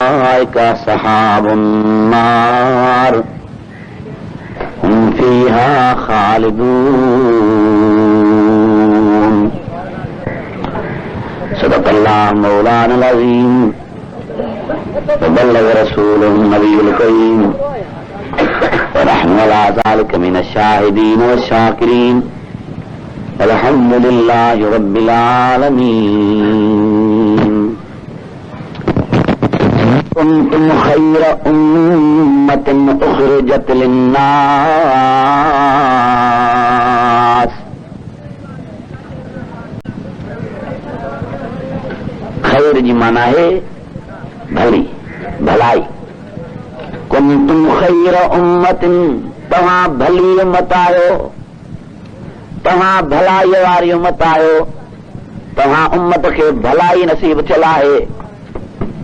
उलाइका सहाबुन नार हुम फीहा खालिदून। सदक़ल्लाहु मौलाना अज़ीम व बल्लग़ रसूलुन नबियुल करीम व नहनु अला ज़ालिका मिनश शाहिदीन व शाकिरीन अल्हम्दुलिल्लाहि रब्बिल आलमीन। कुंतुम खैर उम्मतिन उखरिजत लिन्नास। खैर जी माना है भली भलाई। कुंतुम खैर उम्मतिन तव्हां भली उम्मत आयो, तव्हां भलाई वारी उम्मत आयो, तव्हां उम्मत खे भलाई नसीब थियल आहे।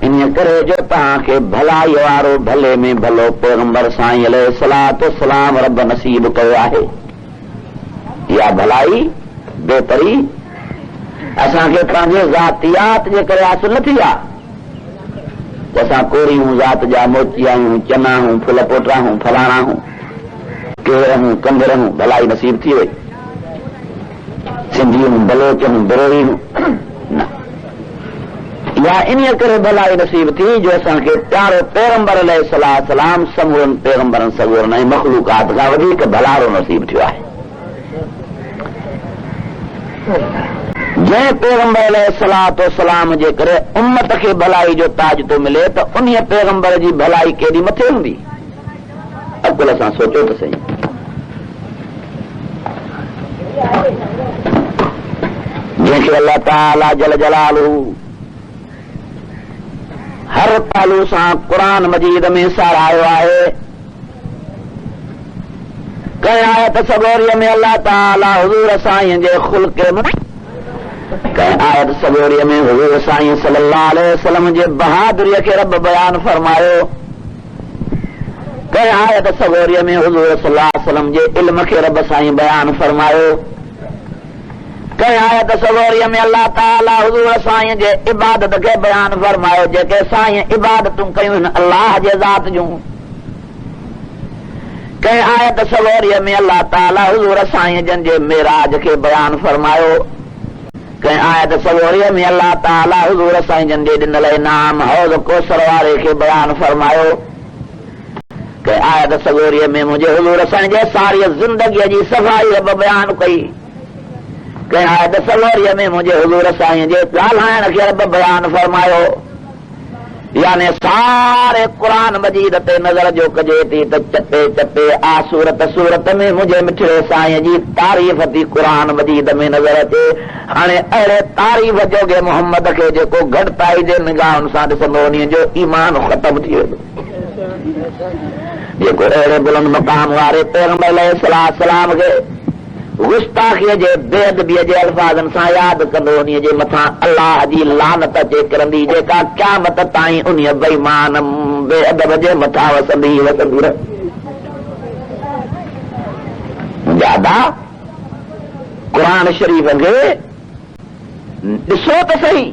इन करे जो तव्हांखे भलाई वारो भले में भलो पैगंबर साईं अलैहिस्सलातु वस्सलाम रब नसीब कयो आहे। इहा भलाई बेहतरी असांखे पंहिंजे ज़ातियात जे करे हासिल न थी आहे। असां कोरी हूं, ज़ात जा मोची आहियूं, चना हूं, फुल पोटरा हूं, फलाणा हूं, केर हूं, कंदर हूं, भलाई नसीब थी वई। सिंधी हूं, बलोच हूं, बरोड़ी हूं, न। या इन करे भलाई नसीब थी जो असांखे प्यारो पैगंबर अलैहिस्सलाम समूरनि पैगंबरनि सगोरनि ऐं मखलूकात खां वधीक भलारो नसीब थियो आहे। जंहिं पैगंबर अलैहिस्सलातु वस्सलाम जे करे उम्मत खे भलाई जो ताज थो मिले त उन पैगंबर जी भलाई केॾी मथे हूंदी। अकुल सां सोचो त सही। जंहिंखे अल्लाह ताला जल जलालहू हर पहलू सां क़ुरान मजीद में सारायो आहे। कंहिं आयत सबोरीअ में अल्लाह ताला हुज़ूर साईं जे ख़ुल्क़ में, कंहिं आयत सबोरीअ में हुज़ूर साईं सल्लल्लाहु अलैहि वसल्लम जे बहादुरीअ खे रब बयान फरमायो। कंहिं आयत सबोरीअ में हुज़ूर सल्लल्लाहु अलैहि वसल्लम जे इल्म खे रब साईं बयान फरमायो। कंहिं आयत सबोरीअ में अल्लाह ताला हुज़ूर साईं जे इबादत खे बयान फरमायो, जेके साईं इबादतूं कयूं आहिनि अल्लाह जे ज़ात जूं। कंहिं आयत सबोरीअ में अल्लाह ताला हुज़ूर साईं जन जे मेराज खे बयान फरमायो। कंहिं आयत सबोरीअ में अल्लाह ताला हुज़ूर साईं जन जे ॾिनल इनाम हौज़ कौसर वारे खे बयान फरमायो। कंहिं आयत सबोरीअ में मुंहिंजे हुज़ूर साईं जे सारी ज़िंदगीअ जी सफ़ाई रब बयान कई। कंहिं आयत सबोरीअ में मुंहिंजे हुज़ूर साईं जे ॻाल्हाइण खे रब बयान फरमायो। यानी सारे क़ुरान मजीद ते नज़र जो कजे थी त चपे चपे आ सूरत सूरत में मुंहिंजे मिठड़े साईं जी तारीफ़ थी क़ुरान मजीद में नज़र अचे। हाणे अहिड़े तारीफ़ जोगे मोहम्मद खे जेको घटिताई जे निगाहुनि सां ॾिसंदो उन जो ईमान ख़तम थी वेंदो। जेको अहिड़े बुलंद मक़ाम वारे पैगंबर अलैहिस्सलाम खे गुस्ताखीअ जे बेअदबीअ जे अल्फाज़नि सां यादि कंदो उन जे मथां अल्लाह जी लानत अचे किरंदी, जेका क़यामत ताईं उन बेईमान बेअदब जे मथां वसंदी रहे। ज्यादा क़ुरान शरीफ़ खे ॾिसो त सही।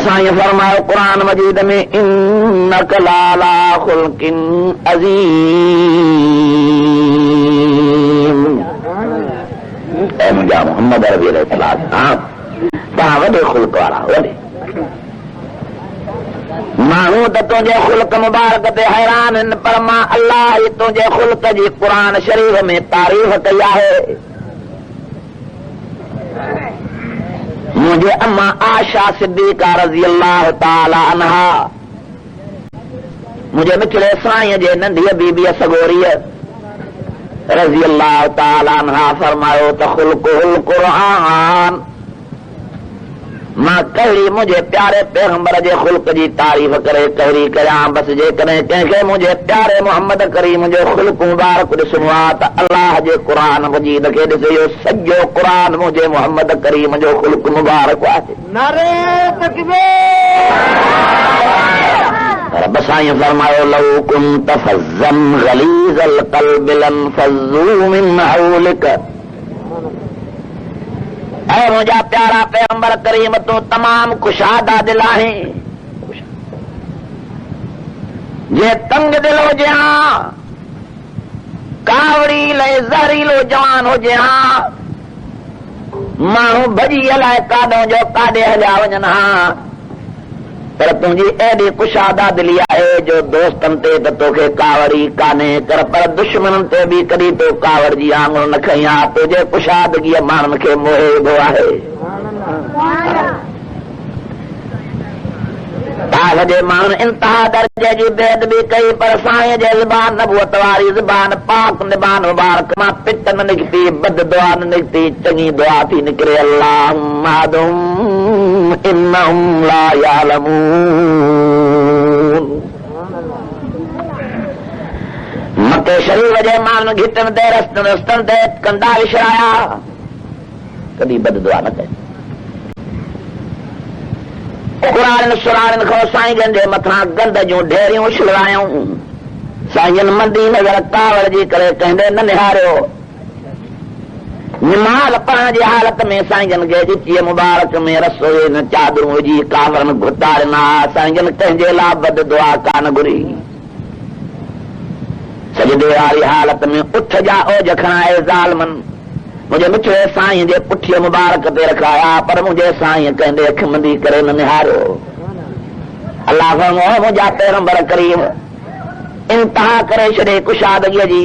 साईं फरमायो क़ुरान मजीद में इन्नका लाला खुल्किन अज़ीम। ऐ मुंहिंजा मोहम्मद अरबी अलैहिस्सलाम तव्हां वॾे ख़ुल्क वारा वॾे माण्हू त तुंहिंजे ख़ुल्क मुबारक ते हैरान आहिनि, पर मां अल्लाह जी तुंहिंजे ख़ुल्क जी क़ुरान शरीफ़ में तारीफ़ कई आहे। मुंहिंजे अम्मा आशा सिद्दीक़ा रज़ी अल्लाह ताला अन्हा मुंहिंजे मिठड़े साईं जे नंढीअ बीबीअ सगोरीअ रज़ी अल्लाह ताला अन्हा फरमायो त ख़ुल्क़ुल क़ुरान। मां कहिड़ी मुंहिंजे प्यारे पैगंबर जे ख़ुल्क़ जी तारीफ़ करे कहिड़ी कयां। बसि जेकॾहिं कंहिंखे मुंहिंजे प्यारे मोहम्मद करीम जो ख़ुल्क़ मुबारक ॾिसणो आहे त अल्लाह जे क़ुरान मजीद खे ॾिसे। इहो सॼो क़ुरान मुंहिंजे मोहम्मद करीम जो ख़ुल्क़ मुबारक आहे। नारे तकबीर। रब साईं फरमायो लौ कुंत फज़्ज़न गलीज़ल क़ल्बि लंफ़ज़्ज़ू मिन हौलिक। ऐ मुझा प्यारा पैगंबर करीम तू तमाम कुशादा दिल आहे जे तंग दिल हुजे हा कावड़ी लय ज़हरीलो जवान हुजे हा माण्हू भॼी हलाए काॾो जो काॾे हलिया वञनि हा पर तुंहिंजी एॾी कुशादा दिली आहे जो दोस्तनि ते त तोखे कावड़ी कान्हे कर पर दुश्मननि ते बि कॾहिं तो कावड़ जी आङुर न खई आहे तुंहिंजे कुशादगीअ माण्हुनि खे मोहे विधो आहे ताल जे माण्हुनि इंतिहा दर्जे जी बेअदबी कई पर साईं जे ज़बान नबूअत वारी ज़बान पाक निबान मुबारक मां पिट न निकिती बद दुआ न निकिती चङी दुआ थी निकिरे अल्लाहुम्मा अहदिहुम इन्नहुम ला यालमून मके शरीर जे माण्हुनि घिटनि ते रस्तनि ते कंदा विछड़ाया कॾहिं बद दुआ न कई कुरान सुरान खो साईं जे मथां गंद जूं ढेरियूं उछलायूं साईं मंदी नज़र कावड़ जी करे कंहिं न निहारियो निमाल पढ़ण जी हालत में साईं जन खे जिचीअ मुबारक में रसोई न चादरूं विझी कावरनि घुतारिना साईं जन कंहिंजे लाइ बद दुआ कान घुरी सजदे वारी हालत में उठ जा ओज खणाए ज़ालिमनि मुझे मिठड़े साईं जे पुठीअ मुबारक ते रखाया पर मुझे साईं कंहिं अख मंदी करे न निहारियो अल्लाह फरमायो मुंहिंजा पैगंबर करीम इंतिहा करे छॾे कुशादगीअ जी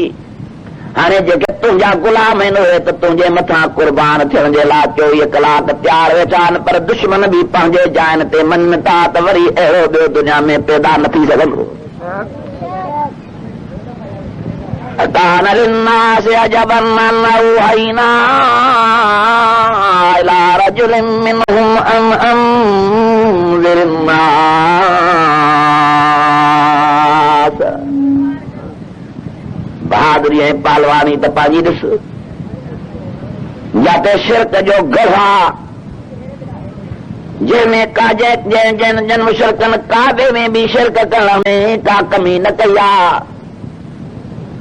हाणे जेके तुंहिंजा गुलाम आहिनि उहे त तुंहिंजे मथां कुर्बान थियण जे लाइ 24 कलाक तयार वेठा आहिनि पर दुश्मन बि पंहिंजे जाइन ते मञनि था त वरी अहिड़ो ॿियो दुनिया में पैदा न थी सघंदो كان للناس عجبا أن أوحينا إلى رجل منهم أن أنذر الناس बहादुरी ऐं पहलवानी त पंहिंजी ॾिस जाते शिरक जो गढ़ा जंहिंमें का जन मुशरकनि काबे में बि शिरक करण में का कमी न कई आहे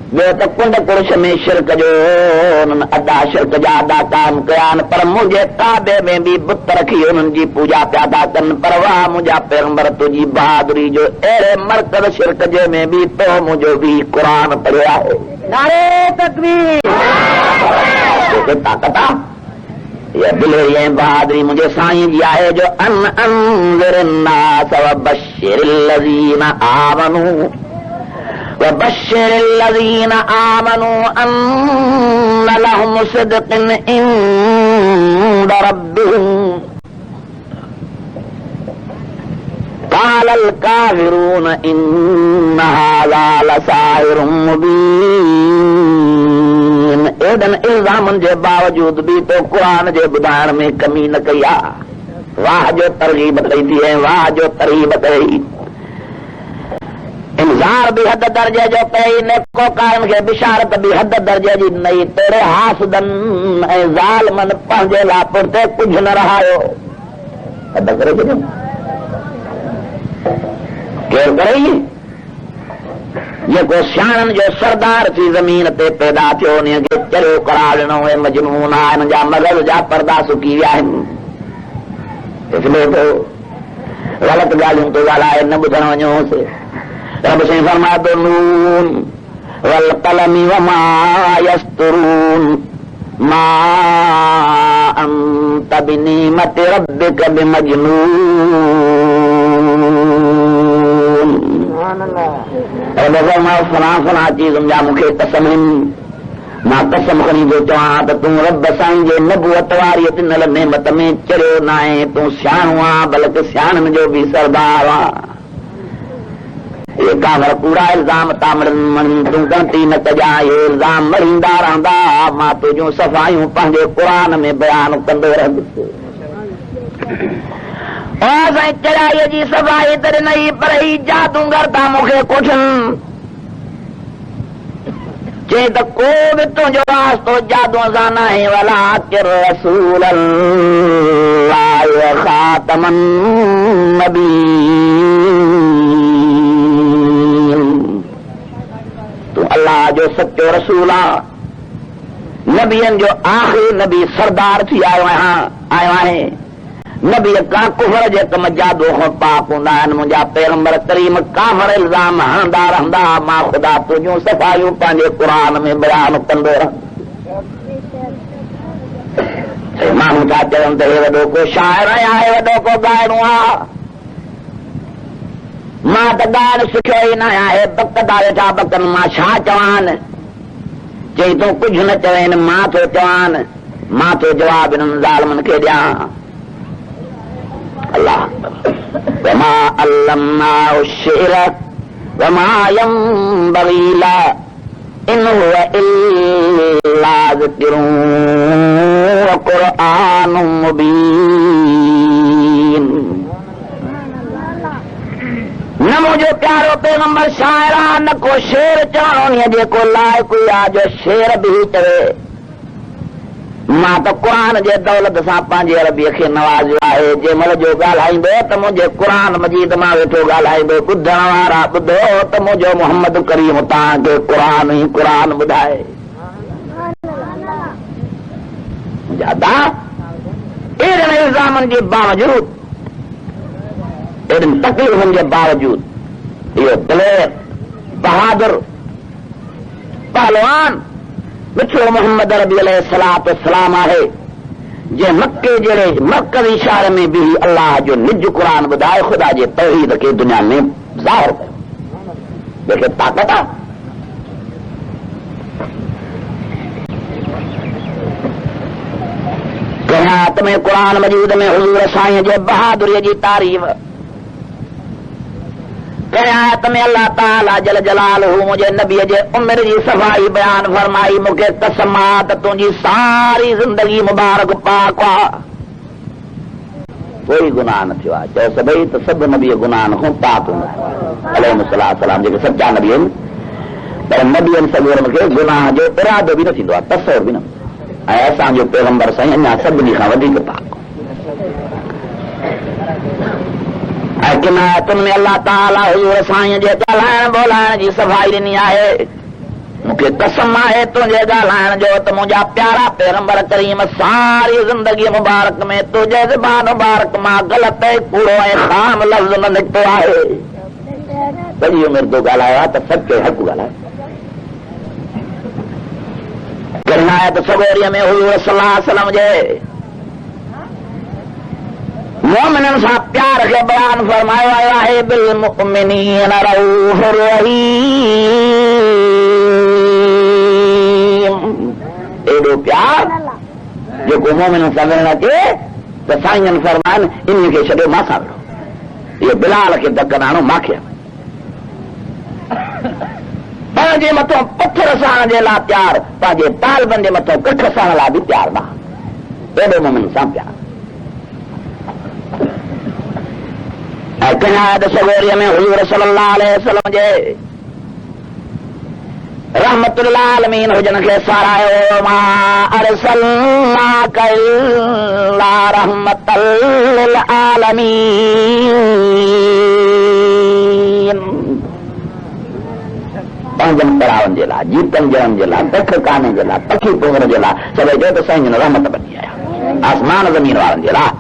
ॿियो त कुंड कुर्श में शिरक जो उन्हनि अदा शिरक जा अदा कायम कया आहिनि पर मुंहिंजे काबे में बि बुत रखी उन्हनि जी पूजा पिया था कनि पर वाह मुंहिंजा पैगंबर तुंहिंजी बहादुरी जो अहिड़े मर्कज़ शिरक जे में बि तो मुंहिंजो बि क़ुरान पढ़ियो आहे नारे तकबीर ताक़त आहे इहा दिलेरी ऐं बहादुरी मुंहिंजे साईं जी आहे जो अनज़िर الناس وبشر الذين آمنوا وبشر الذين آمنوا أن لهم صدق عند ربهم قال الكافرون إن هذا لساحر مبين एॾनि इल्ज़ामनि जे बावजूद बि तो क़ुरान जे ॿुधाइण में कमी न कई आहे वाह जो तरग़ीब कई थी ऐं वाह जो तरग़ीब कई इंज़ार बि हद दर्जे जो कई नेकोकारनि खे बिशारत बि हद दर्जे जी ॾिनई तेरे हासदनि ऐं ज़ालिमनि पंहिंजे लाइ पुठिते कुझु न रहायो हद करे छॾियो केरु करे जेको सियाणनि जो सरदार थी ज़मीन ते पैदा थियो उन खे चरियो करार ॾिनो ऐं मजनून आहे हिन जा मग़ज़ जा पर्दा सुकी विया आहिनि ग़लति ॻाल्हियूं तो ॻाल्हाए न ॿुधण वञोसि रब साईं फरमाए थो नून वल क़लमी वमा यस्तरून मा अंत बिनिमति रब्बिक बिमजनून रब फरमाए फलां फलां चीज़ुनि जा मूंखे कसम आहिनि मां कसम खणी थो चवां त तूं रब साईं जे नबूअत वारी ॾिनल नेमत में चरियो न आहे तूं सियाणो आहे बल्कि सियाणनि जो बि सरदार आहे ये कावर कूड़ा इल्जाम तामड़न तूं गणती न कजां ये इल्जाम मरींदा रहंदा मां तुंहिंजूं सफ़ायूं पंहिंजे क़ुरान में बयान कंदो रहंदुसि साईं चढ़ाईअ जी सफ़ाई त ॾिनई पर ही जादूगर था मूंखे कोठनि चई त को बि तुंहिंजो वास्तो जादूअ सां न आहे वला रसूल ख़ातमन नबीन तूं अल्लाह जो सचो रसूल आहे नबियन जो आखिरी नबी सरदार थी आयो आहे नबी का कुफर जे कम जादू खां पाक हूंदा आहिनि मुंहिंजा पैगंबर करीम काफ़र इल्ज़ाम हणंदा रहंदा मां ख़ुदा तुंहिंजूं सफ़ायूं पंहिंजे क़ुरान में बयान कंदो रह माण्हू छा चवनि त हे वॾो को शाइर आहियां हे वॾो को ॻाइणो आहे मां त ॻाइण सिखियो ई न आहियां हे बकदा वेठा बकनि मां छा चवानि चई तूं कुझु न चवेनि मां थो चवानि मां थो जवाब हिननि ज़ालिमनि खे ॾियां अल्लाह वमा अल्लमनाहु शिअर वमा यंबग़ी लहु इन हुव इल्ला ज़िक्रुन व क़ुरआनुम मुबीन न मुंहिंजो प्यारो पैगंबर शाइर आहे न को शेर चवणो जेको लाइक़ु आहे जो शेर बि चवे मां त क़ुरान जे दौलत सां पंहिंजे अरबीअ खे नवाज़ियो आहे जंहिंमहिल जो ॻाल्हाईंदो त मुंहिंजे क़ुरान मजीद मां वेठो ॻाल्हाईंदो ॿुधण वारा ॿुधो त मुंहिंजो मोहम्मद करीम तव्हांखे क़ुरान ई क़ुरान ॿुधाए अहिड़नि इल्ज़ामनि जे बावजूद एॾिन तकलीफ़ुनि जे बावजूद इहो दिलेर बहादुर पहलवान मिठो मोहम्मद अरबी अलैहिस्सलातु वस्सलाम आहे जे मक्के जहिड़े मरकज़ी शहर में बि अल्लाह जो निज क़ुरान ॿुधाए ख़ुदा जे तौहीद खे दुनिया में ज़ाहिर कयो जेके ताक़त आहे क़यामत में क़ुरान मजीद में हुज़ूर साईं जे बहादुरीअ जी तारीफ़ क़यामत में अल्लाह ताला जल जलालहू मुंहिंजे नबीअ जे उमिरि जी सफ़ाई बयान फरमाई मूंखे कसम आहे त तुंहिंजी सारी ज़िंदगी मुबारक पाक आहे कोई गुनाह न थियो आहे चयो सभई त सभु नबी गुनाहनि खां पाक हूंदा अलैहिस्सलाम जेके सचा नबी आहिनि पर नबीअनि सॻोरनि खे गुनाह जो इरादो बि न थींदो आहे तसवुर बि न ऐं असांजो पैगंबर साईं अञा सभिनी खां वधीक पाक ऐं किनायतुनि में अल्लाह ताला हुज़ूर साईं जे ॻाल्हाइण ॿोलाइण जी सफ़ाई ॾिनी आहे मूंखे कसम आहे तुंहिंजे ॻाल्हाइण जो त मुंहिंजा प्यारा पैगंबर करीम सारी ज़िंदगी मुबारक में तुंहिंजे ज़बान मुबारक मां ग़लति ऐं कूड़ो ऐं ख़ाम लफ़्ज़ न निकितो आहे सॼी उमिरि तो ॻाल्हायो आहे त सच हक़ ॻाल्हाए किनायत सॻोरीअ में हुज़ूर सल्लल्लाहु अलैहि वसल्लम जे मोमिननि सां प्यार खे बयान फरमायो आयो आहे बिल मुमिनीन रऊफ़ुर रहीम एॾो प्यार जेको मोमिननि सां मिलण अचे त साईं फरमाइनि इन खे छॾियो मां सां विढ़ो इहो बिलाल खे धक ॾाणो मांखे पंहिंजे मथां पथर सहण जे लाइ प्यार पंहिंजे तालबनि जे मथां कठ सहण लाइ बि प्यार न एॾो मोमिननि सां प्यार ऐं किनायत सॻोरीअ में हुज़ूर सल्लल्लाहु अलैहि वसल्लम जे रहमतुल आलमीन हुजनि खे सारायो मा अरसलनाका इल्ला रहमतल लिल आलमीन पंहिंजनि परावनि जे लाइ जीतनि जड़नि जे लाइ तख काने जे लाइ पखी पोंगण जे लाइ सभई चयो त साईं रहमत बनी आया आसमान ज़मीन वारनि जे लाइ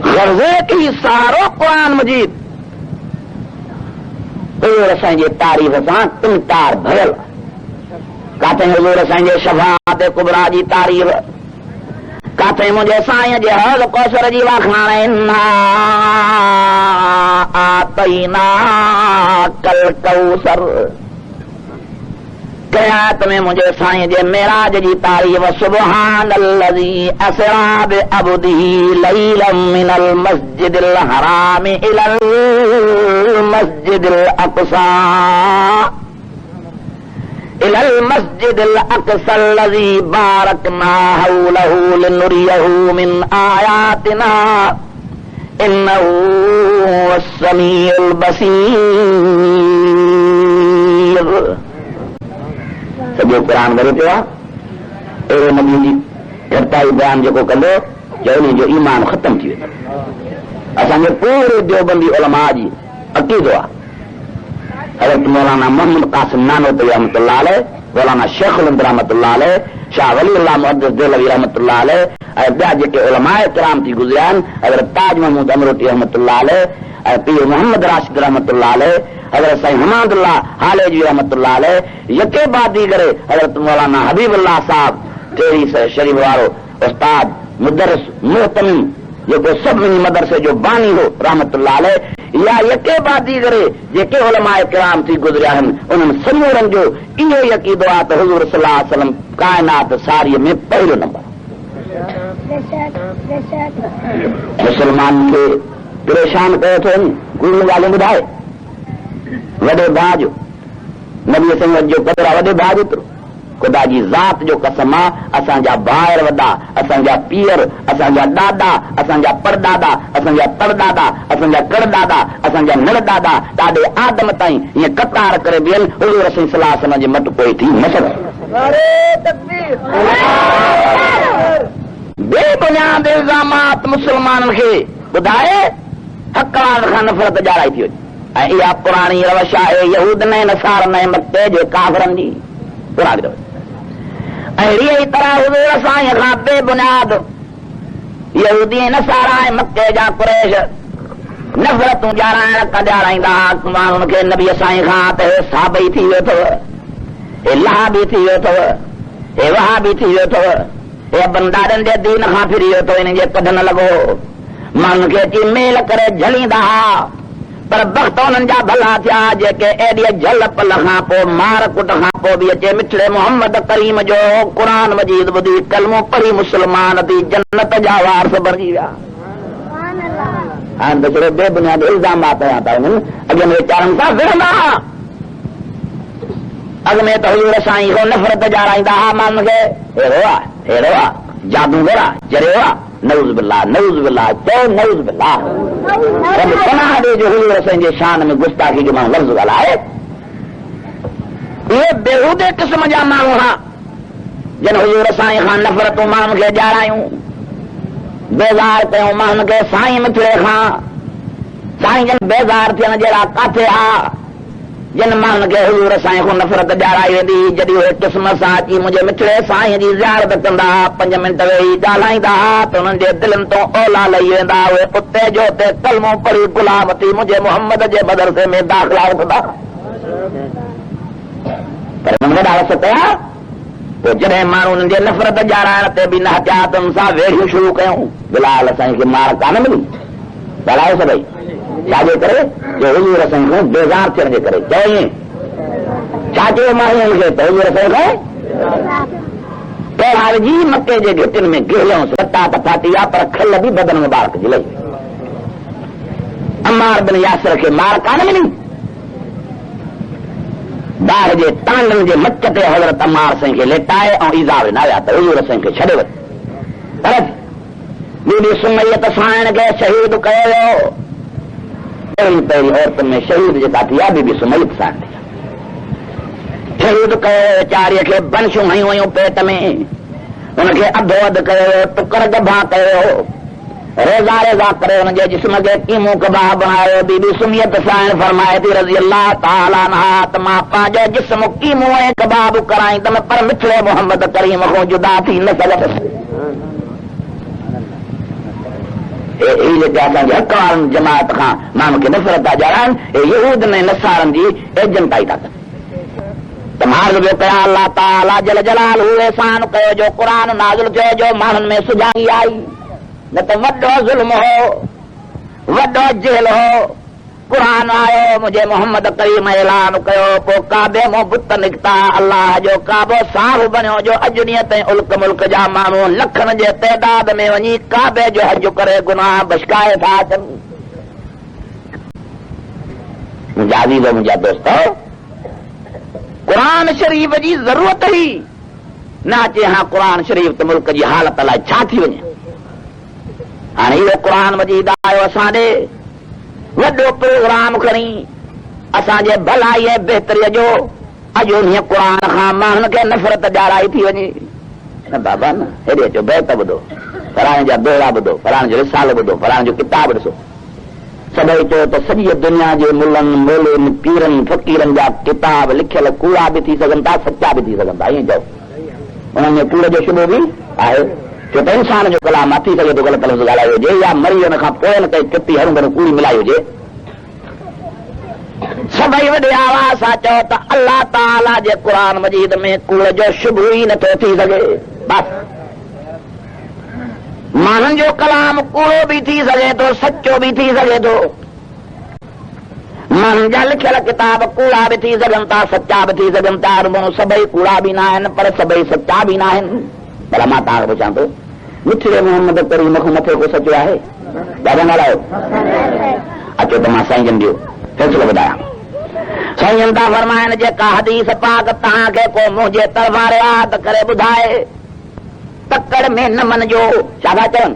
गर्ज़े की सारो क़ुरान मजीद हुज़ूर साईं जे तारीफ़ सां तिमतार भरियल काथे हुज़ूर साईं जे शफ़ाअत कुबरा जी तारीफ़ काथे मुंहिंजे साईं जे हौज़ कौसर जी वाखाण इन्ना आतैनाकल कौसर क़यामत में मुंहिंजे साईं जे मेराज जी तारीफ़ सुब्हानल्लज़ी असरा बिअब्दिही लैलन मिनल मस्जिदिल हराम इलल मस्जिदिल अक़सा अल्लज़ी बारकना हौलहु लिनुरियहु मिन आयातिना इन्नहु हुवस्समीउल बसीर सॼो क़ुरान भरे पियो आहे अहिड़े नबी जी घटताई बयान जेको कंदो जो उन जो ईमान ख़तम थी वेंदो असांजे पूरे देवबंदी उलमा जी अक़ीदो आहे हजरत मौलाना मोहम्मद कासिम नानोतवी रहमतुल्लाह अलैह, मौलाना शेखुल हिंद रहमतुल्लाह अलैह, शाह वलीउल्लाह मुहद्दिस देहलवी रहमतुल्लाह अलैह, ऐं ॿिया जेके उलमाए किराम थी गुज़रिया आहिनि, हज़रत ताज महमूद अमरोटी रहमतुल्लाह अलैह, ऐं पीर मोहम्मद राशिद रहमतुल्लाह अलैह, हज़रत साईं हमादुल्लाह हालेजी रहमतुल्लाह अलैह, यके बाद दीगरे हज़रत मौलाना हबीबुल्लाह साहब टेरी शरीफ वारो उस्ताद मुदरस मुहतमिम जेको सभिनी मदरसे जो बानी हो रहमतुल्लाह अलैह, या यके बाद दीगरे जेके उलमाए किराम थी गुज़रिया आहिनि, उन्हनि समूरनि जो इहो ई अक़ीदो आहे त हुज़ूर सल्लल्लाहु अलैहि वसल्लम काइनात सारीअ में पहिरियों नंबर। मुसलमान खे परेशान कयो थो वञे, कोई ॻाल्हियूं ॿुधाए। वॾे भाउ जो नबी संगत जो क़दुरु आहे, वॾे भाउ जेतिरो। ख़ुदा जी ज़ात जो कसम आहे, असांजा भाइर वॾा, असांजा पीअर, असांजा ॾाॾा, असांजा परॾाॾा, असांजा तरॾाॾा, असांजा करॾाॾा, असांजा निड़ॾाॾा ॾाढे आदम ताईं हीअं कतार करे बीहनि, हुज़ूर सल्लल्लाहु अलैहि वसल्लम जे मट कोई थी न सघे। बेबुनियाद इल्ज़ामात मुसलमाननि खे ॿुधाए हक़दार खां नफ़रत ॼाणाई थी वञे। ऐं इहा पुराणी रवश आहे यहूद न नसारनि ऐं मके जे काफ़रनि जी पुराणी रवश। ऐं अहिड़ी ई तरह हुज़ूर साईं खां बेबुनियाद यहूदी नसारा ऐं मके जा कुरैश नफ़रतूं ॼाणाइण ॼाणाईंदा माण्हुनि खे नबी साईं खां त हे साबई थी वियो अथव, हे लहाबी थी वियो अथव, हे वहाबी थी वियो अथव, हे बंदारनि जे दीन खां फिरी वियो अथव, इन जे कढ न लॻो। माण्हुनि खे अची मेल करे झलींदा हुआ, पर वक़्त उन्हनि जा भला थिया जेके एॾी झल पल खां पोइ मार कुट खां पोइ बि अचे मिठड़े मोहम्मद करीम जो क़ुरान मजीद ॿुधी कलमो पढ़ी मुसलमान थी जन्नत जा वारस बणिजी विया। हाणे त बेबुनियाद इल्ज़ामात था वञनि, अॻे में वीचारनि सां विढ़ंदा हुआ। अॻ में त हुज़ूर साईं खां नफ़रत ॼाणाईंदा हुआ माण्हुनि खे, अहिड़ो आहे, अहिड़ो आहे, जादूगर आहे, जरियो आहे, नऊज़ बिल्लाह, नऊज़ बिल्लाह, चओ नऊज़ बिल्लाह। रब पनाह ॾे जो हुज़ूर साईं जे शान में गुस्ताखी जो माण्हू लफ़्ज़ ॻाल्हाए। इहे बेहूदे क़िस्म जा माण्हू हुआ जिन हुज़ूर साईं खां नफ़रतूं माण्हुनि खे ॼाणायूं, बेज़ार कयूं माण्हुनि खे साईं मिठड़े खां। साईं जन बेज़ार थियण जहिड़ा काथे हा जिन माण्हुनि खे हुज़ूर साईं खां नफ़रत ॼाणाई वेंदी। जॾहिं उहे क़िस्म सां अची मुंहिंजे मिठड़े साईं जी ज़ियारत कंदा, 5 मिंट वेही ॻाल्हाईंदा त उन्हनि जे दिलनि तो ओला लही वेंदा। उहे उते जो उते कलमो पढ़ी गुलाम थी मुंहिंजे मोहम्मद जे मदरसे में दाख़िला वठंदा। पर हुननि वॾा वस कया, पोइ जॾहिं माण्हू उन्हनि जे नफ़रत ॼाणाइण ते बि न हथियातुनि सां वेढ़ियूं शुरू कयूं, बिलाल साईं खे मार कान मिली। ॻाल्हायो सभई छाजे करे? जो हुज़ूर साईं खां बेज़ार थियण जे करे। चओ ईअं छा चयो माण्हुनि खे त हुज़ूर साईं खां पहिरां विझी मके जे घिटियुनि में गिरलियोंसि, लटा त फाटी विया पर खिल बि बदन मुबारक जी लही। अम्मार बिन यासिर खे मार कान मिली। दाढ़ जे तांडनि जे मच ते हज़रत अम्मार साईं खे लेटाए ऐं ईज़ा विना विया त हुज़ूर साईं खे छॾे वरितो। पर बीबी सुमैयत साइण खे शहीद कयो वियो। पहिरीं औरतुनि में शहीद जेका थी आहे बीबी सुमैयत साइण शहीद कयो। वेचारीअ खे बनशूं हयूं वयूं पेट में, हुनखे अधो अधु कयो, टुकर गभा कयो, रेज़ा रेज़ा करे हुनजे जिस्म खे कीमो कबाब बणायो। बीबी सुमैयत साइण फरमाए थी रज़ी अल्लाह ताला अन्हा त मां पंहिंजो जिस्म कीमो ऐं कबाब कराईंदमि पर मिठड़े मोहम्मद करीम खां जुदा थी न सघंदसि। जेके असांजे हक़ वारनि जमात खां माण्हू खे नफ़रत था ॼाणाइनि, यहूद ऐं नसारनि जी एजेंटाई था कनि। त मार्ग ॿियो कया अल्लाह ताला जल जलाल एहसान कयो जो क़ुर नाज़िल थियो जो माण्हुनि में सुजाॻी आई। न त वॾो ज़ुल्म हो, वॾो जेल हो। क़ुर आयो, मुंहिंजे मोहम्मद करीम ऐलान कयो, पोइ काबे मां बुत निकिता, अल्लाह जो काबो साफ़ बणियो जो अॼु ॾींहं ताईं उल्क मुल्क जा माण्हू लखनि जे तइदाद में वञी काबे जो हज करे गुनाह बशकाए था अचनि। मुंहिंजा अज़ीज़ मुंहिंजा दोस्त, क़ुर शरीफ़ जी ज़रूरत ई न अचे। हा क़ुर शरीफ़ त मुल्क जी हालत लाइ छा थी वञे। हाणे इहो क़ुर मजीद आयो असां ॾे वॾो प्रोग्राम खणी असांजे भलाई ऐं बहितरीअ जो। अॼु उन क़ुर खां माण्हुनि खे नफ़रत ॼाणाई थी वञे। न बाबा न, हेॾे अचो बैत ॿुधो, फलाणे जा दोरा ॿुधो, फलाणे जो रिसालो ॿुधो, फलाणे जो किताब ॾिसो। सभई चयो त सॼी दुनिया जे मुलनि मोलनि पीरनि फ़क़ीरनि जा किताब लिखियल कूड़ा बि थी सघनि था, सचा बि थी सघनि था। ईअं चओ, उन्हनि में कूड़ जो शुबो बि आहे। छो त इंसान जो कलाम थी सघे थो ग़लति लफ़्ज़ ॻाल्हायो हुजे या मरी वञण खां पोइ न ते चुटी हरू भरू कूड़ी मिलाई हुजे। सभई वॾे आवाज़ सां चओ त अल्लाह ताला जे क़ुर मजीद में कूड़ जो शुबो ई नथो थी सघे। बस माण्हुनि जो कलाम कूड़ो बि थी सघे थो, सचो बि थी सघे थो। माण्हुनि जा लिखियल किताब कूड़ा बि थी सघनि था, सचा बि थी सघनि था। माण्हू सभई कूड़ा बि न आहिनि पर सभई सचा बि न आहिनि। भला मां तव्हांखे पुछां थो, मिठड़े मोहम्मद करीम खां मथे को सचो आहे? ॾाढा ॻाल्हायो। अचो त मां साईं जन जो फ़ैसिलो ॿुधायां। साईं जन था फरमाइनि जेका हदीस पाक तव्हांखे को मुंहिंजे तरफ़ां रियाद करे ॿुधाए तकड़ में न मञिजो। छा था चवनि?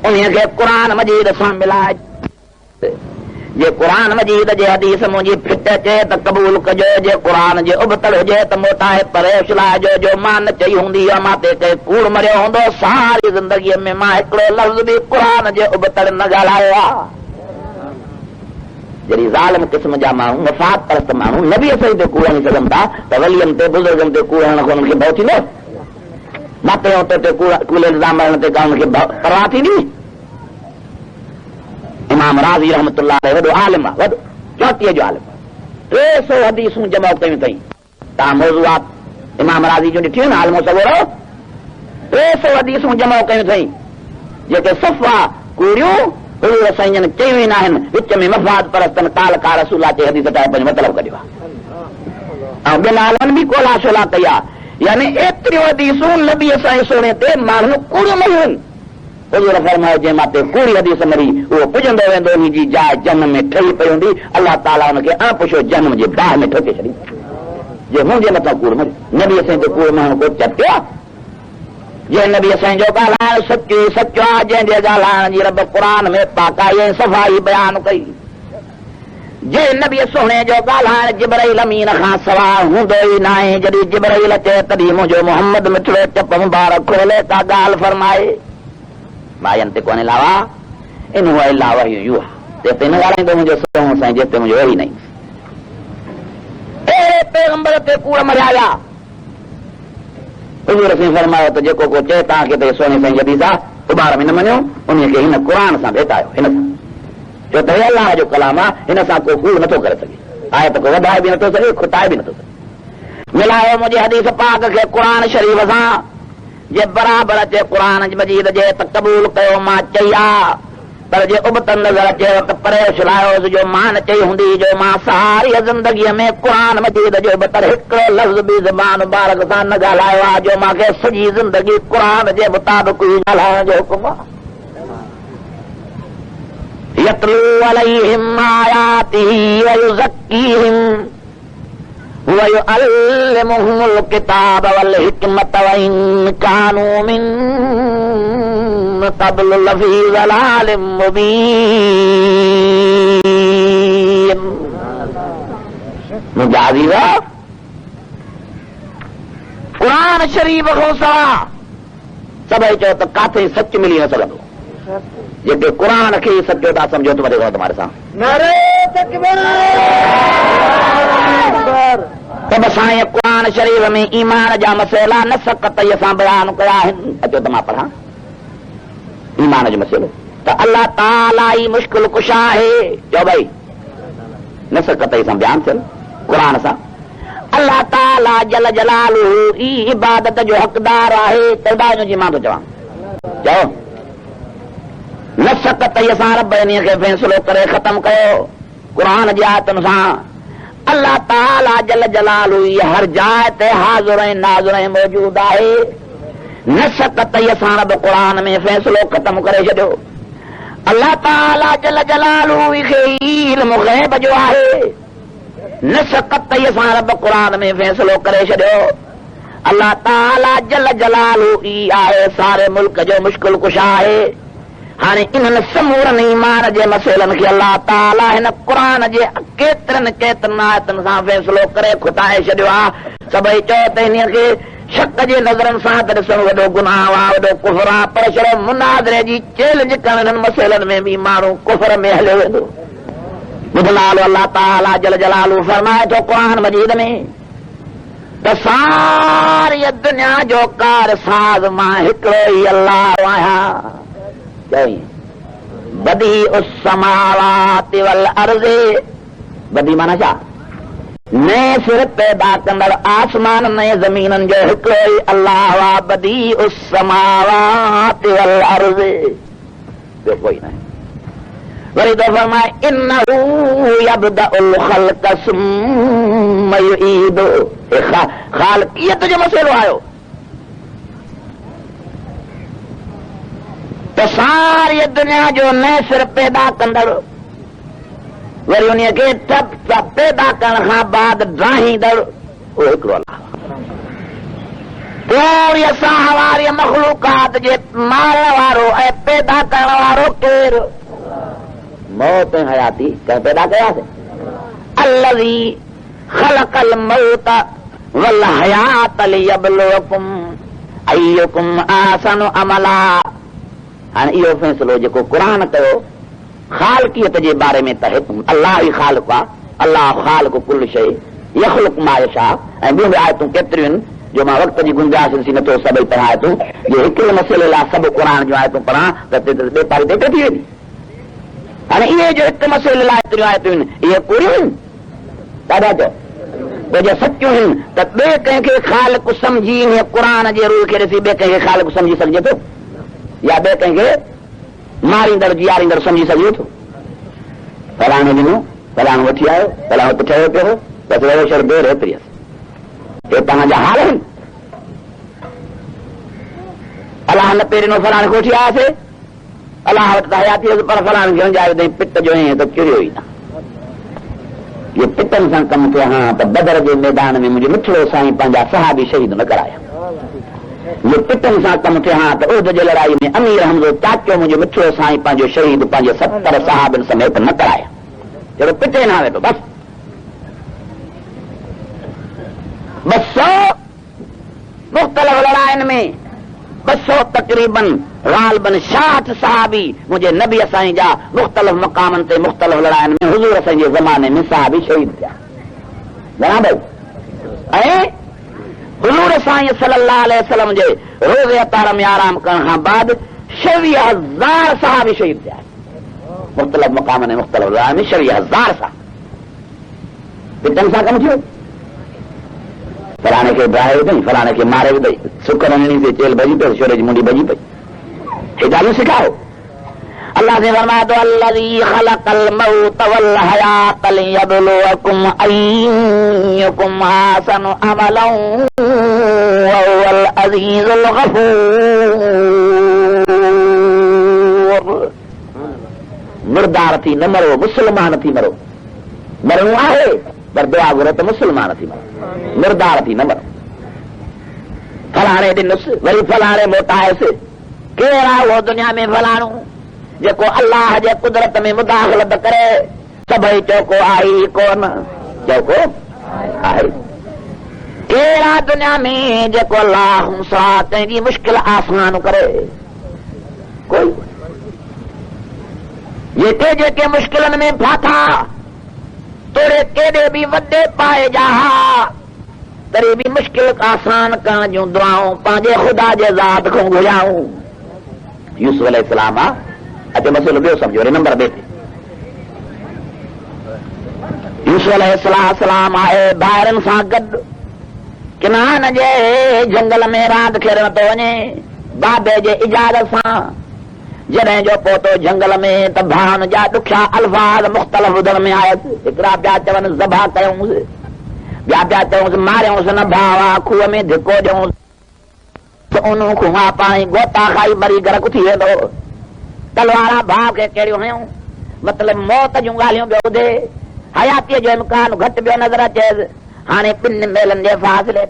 उन्हीअ खे क़ुर मजीद सां मिलाए। जे क़ुर मजीद जे हदीस मुंहिंजी फिट अचे त क़बूल कजो, जे क़ुर जे उबतड़ हुजे त मोटाए परेश लाहिजो। जो मां न चई हूंदी आहे, मां ते कंहिं कूड़ मरियो हूंदो, सारी ज़िंदगीअ में मां हिकिड़ो लफ़्ज़ बि क़ुर जे उबतड़ न ॻाल्हायो आहे। जॾहिं ज़ालिम क़िस्म जा माण्हू मफ़ाद परस्त माण्हू नबी सही ते कूड़ हणी सघनि था त वलियनि ते बुज़ुर्गनि ते कूड़ हणण खां उन्हनि खे भउ थींदो? माते ते कूड़ इल्ज़ाम हणण ते का उनखे परवाह थींदी? इमाम राज़ी रहमतुल्लाह अलैहि वॾो आलिम आहे, वॾो चौटीअ जो आलिम। 300 हदीसूं जमा कयूं अथई। तव्हां मौज़ूआत इमाम राज़ी जो ॾिठियूं न आलिमो सॻोरो? 300 हदीसूं जमा कयूं अथई जेके सफ़ा कूड़ियूं हुज़ूर साईं जन चयूं ई न आहिनि। विच में मफ़ाद परस्तनि काल का रसूला चई हदीस ठाहे पंहिंजो मतिलबु कढियो आहे। ऐं ॿिनि आलिमनि बि कोला छोला कई आहे। यानी एतिरियूं हदीसूं नबी साईं सोणे ते माण्हू कूड़ियूं मरियूं आहिनि। हुज़ूर फरमायो जंहिं मां ते कूड़ी हदीस मरी उहो पुॼंदो वेंदो, उन जी जाइ जन्म में ठही पई हूंदी। अलाह ताला हुनखे अणपुछो जन्म जे बाहि में ठोके छॾी। जे मुंहिंजे मथां कूड़ मरी, नबी साईं ते कूड़ माण्हू को चटियो आहे? जंहिं नबी साईं जो ॻाल्हाइण सचो सचो आहे, जंहिंजे ॻाल्हाइण जी रब क़ुर में पाकाई ऐं सफ़ाई बयानु कई। जंहिं नबी सोणे जो ॻाल्हाइण जिब्राइल अमीन खां सवाइ हूंदो ई न आहे। जॾहिं जिब्राइल अचे तॾहिं मुंहिंजो मोहम्मद मिठड़ो चप मुबारक खोले का ॻाल्हि फरमाए। मायन ते कोन अलावा इन हुआ इल्ला वही यू ते न ॻाल्हाईंदो मुंहिंजो सोहो साईं जेते मुंहिंजो वही नहीं। अहिड़े पैगंबर ते कूड़ मरिया। हुज़ूर साईं फरमायो त जेको को चए तव्हांखे त सोने साईं हदीस आहे उॿार में न मञियो, उनखे हिन क़ुर सां भेटायो। हिन सां छो त अलाह जो कलाम आहे, हिन सां को कूड़ नथो करे सघे। आहे त को वधाए बि नथो सघे, खुटाए बि नथो सघे। मिलायो मुंहिंजे हदीस पाक खे क़ुर शरीफ़ सां। जे बराबरि अचे क़ुर मजीद जे त क़बूल कयो, मां चई आहे। पर जे उबतन नज़र अचे त परेश लाहियोसि जो मां न चई हूंदी। जो मां सारी ज़िंदगीअ में क़ुर मजीद जो उबतड़ हिकिड़ो लफ़्ज़ बि ज़बान मुबारक सां न ॻाल्हायो आहे। जो मूंखे सॼी ज़िंदगी क़ुर जे मुताबिक़ ई ॻाल्हाइण जो हुकुम आहे। यतलू अलैहिम आयातिही व युज़क्कीहिम वयुअल्लिमुहुमुल किताब वल हिकमत व इन कानू मिन क़ब्ल लफ़ी ज़लालिम मुबीन। मुंहिंजा अज़ीज़, क़ुर शरीफ़ खां सवाइ सभई चयो त काथे सच मिली न सघंदो। जेके क़ुर खे सचो था सम्झो त वॾे तुम्हारे सां तब साईं क़ुर शरीफ़ में ईमान जा मसइला न सकतई सां बयान कया आहिनि। अचो त मां पढ़ां ईमान जो मसइलो त अल्लाह ताला ई मुश्किल कुशा आहे। चओ भई न सकतई सां बयान थियल क़ुर सां। अल्लाह ताला जल जलालुहू ई इबादत जो हक़दार आहे। तौबा जी मां थो चवां, चओ न सकतई सां रब इन खे फ़ैसिलो करे ख़तम कयो क़ुर जी आयतुनि सां। अल्लाह ताला जल जलालु हर जाइ ते हाज़िर ऐं नाज़िर ऐं मौजूद आहे। न सकतई सां रब क़ुर में फ़ैसिलो ख़तम करे छॾियो। अल्लाह ताला जल जलालु खे इल्मु ग़ैब जो आहे। न सकतई सां रब क़ुर में फ़ैसिलो करे छॾियो। अल्लाह ताला जल जलालु ई आहे सारे मुल्क जो मुश्किल कुशा आहे। हाणे इन्हनि समूरनि ईमान जे मसइलनि खे अल्लाह ताला हिन क़ुर जे केतिरनि केतिरनि आयतुनि सां फ़ैसिलो करे खुटाए छॾियो आहे। सभई चओ त हिन खे शक जे नज़रनि सां त ॾिसण वॾो गुनाह आहे, वॾो कुफर आहे। पर शर्म मुनाज़रे जी चैलेंज करण मसइलनि में बि माण्हू कुफर में हलियो वेंदो। ॿुधलाल अल्लाह ताला जल जलालू फरमाए थो क़ुरान मजीद में त सारी दुनिया जो कार साज़ मां हिकिड़ो ई अल्लाह आहियां। चई बदी उस समावाति वल अर्ज़, बदी माना छा? नए सिर पैदा कंदड़ आसमान नए ज़मीननि जो हिकिड़ो ई अल्लाह आहे। बदी उस समावाति वल अर्ज़, ॿियो कोई न। वरी तो फरमाए इन्नहू यब्दउल ख़ल्क़ सुम्मा युईदु। ख़ालिक़ियत जो मसइलो आयो त सारी दुनिया जो नए सिर पैदा कंदड़, वरी उन खे पैदा करण खां बाद ड्राहींदड़, उहो हिकिड़ो अल्लाह। पूरी असां वारी मख़लूक़ात जे मारण वारो ऐं पैदा करण वारो केरु? मौत ऐं हयाती कंहिं पैदा कयासीं? अल्लज़ी ख़लक़ल मौत वल हयात लियब्लुवकुम अय्युकुम अहसनु अमला। हाणे इहो फ़ैसिलो जेको क़ुरान कयो ख़ालिक़ियत जे बारे में, त अल्लाह ई ख़ालिक़ आहे। अल्लाह ख़ालिक़ु कुल शइ यख़्लुक़ु मा यशा। ऐं ॿियूं बि आयतूं केतिरियूं आहिनि जो मां वक़्त जी गुंजाइश ॾिसी नथो सभई पढ़ाए तूं, जो हिकिड़े मसइले लाइ सभु क़ुरान जूं आयतूं पढ़ां त ॿिए पारी टेके थी वेंदी। हाणे इहे जो हिकु मसइले लाइ एतिरियूं आयतूं आहिनि, इहे पूरियूं आहिनि ॾाढा चओ। पोइ जे सचियूं आहिनि त ॿिए कंहिंखे ख़ालिक़ु सम्झी इन क़ुरान जे रूह खे ॾिसी ॿिए कंहिंखे ख़ालिक़ु सम्झी सघिजे थो? या ॿिए कंहिंखे मारींदड़ जीआरींदड़ सम्झी सघिजे थो? फलाणे ॾिनो, फलाणो वठी आयो, फलाणो पुठियो पियो हो, बसि रहो शर देर हेतिरी। हे तव्हांजा हाल आहिनि। अलाह न पे ॾिनो, फलाणे खे वठी आयासीं, अलाह वटि त हयाती हुअसि, पर फलाणे खे हंजाए विधई, पिट जो ऐं त किरियो ई न। इहो पिटनि सां कमु थियो। हा त बदर जे मैदान में मुंहिंजो मिठड़ो साईं पंहिंजा सहाबी शहीद न कराया। इहो पिटनि सां कमु थियो। हा त उहद जे लड़ाई में अमीर हमज़ो चाचो मुंहिंजो मिठड़ो साईं पंहिंजो शहीद पंहिंजे 70 सहाबनि समेत न कराया। जहिड़ो पिटे न वेठो बसि 200 मुख़्तलिफ़ लड़ाइनि में 200 तक़रीबन ग़ालिबन 60 सहाबी मुंहिंजे नबी साईं जा मुख़्तलिफ़ मक़ामनि ते मुख़्तलिफ़ लड़ाइनि में हुज़ूर साईं जे ज़माने में सहाबी शहीद थिया। घणा भई? ऐं हुज़ूर साईं सल्लल्लाहु अलैहि वसल्लम जे रोज़े अतार में आराम करण खां बाद 26,000 सहाबी शहीद थिया। मुख़्तलिफ़ मक़ामनि में मुख़्तलिफ़ लड़ाइनि में 26,000 सां पिटनि सां कमु थियो। फलाणे खे ड्राहे विधई, फलाणे खे मारे विधई, सुख रंगणी से चेल भॼी पियो, शोरे जी मुंडी भॼी पई। हे ॻाल्हियूं सिखायो। अल्लाह ने फरमायो तो अल्लज़ी ख़लक़ल मौत वल हयात लियब्लुवकुम अय्युकुम अहसनु अमलन वहुवल अज़ीज़ुल गफ़ूर। मुर्दार थी न मरो, मुसलमान थी मरो। मरणो आहे पर दुआ घुरो त मुसलमान थी मरो, मुर्दार थी न मरो। फलाणे ॾिनुसि, वरी फलाणे मोटायसि। केरु आहे उहो दुनिया में फलाणो जेको अल्लाह जे कुदरत में मुदाख़लत करे? सभई चौको आहे कोन, चौको आहे। केरु आहे दुनिया में जेको अल्लाह सां कंहिंजी मुश्किल आसान करे? कोई। जेके जेके मुश्किलनि में फाथा तोड़े केॾे बि वॾे पाए जा तॾहिं बि मुश्किल आसान करण जूं दुआऊं पंहिंजे ख़ुदा जे ज़ात खां घुरियाऊं। यूसुफ अलैहिस्सलाम आहे। अचो मसइलो ॿियो सम्झो, वरी नंबर ॿिए ते। यूसुफ अलैहिस्सलाम आहे ॿाहिरनि सां गॾु किनान जे जंगल में रांदि खेॾण थो वञे बाबे जे इजाज़त सां। जॾहिं जो पहुतो जंगल में त भाउनि जा ॾुखिया अल्फाज़ मुख़्तलिफ़ ॿुधण में आयसि। हिकिड़ा पिया चवनि ज़बा कयूंसि, ॿिया पिया चयूंसि मारियूंसि न, भाउ खूह में धिको ॾियूंसि, उन खूह पाणी गोता खाई मरी गरक थी वेंदो। तलवारा भाउ खे कहिड़ियूं हयूं, मतिलबु मौत जूं ॻाल्हियूं पियो ॿुधे। हयातीअ जो इम्कान घटि पियो नज़र अचेसि। हाणे 2 मेलनि जे फ़ासिले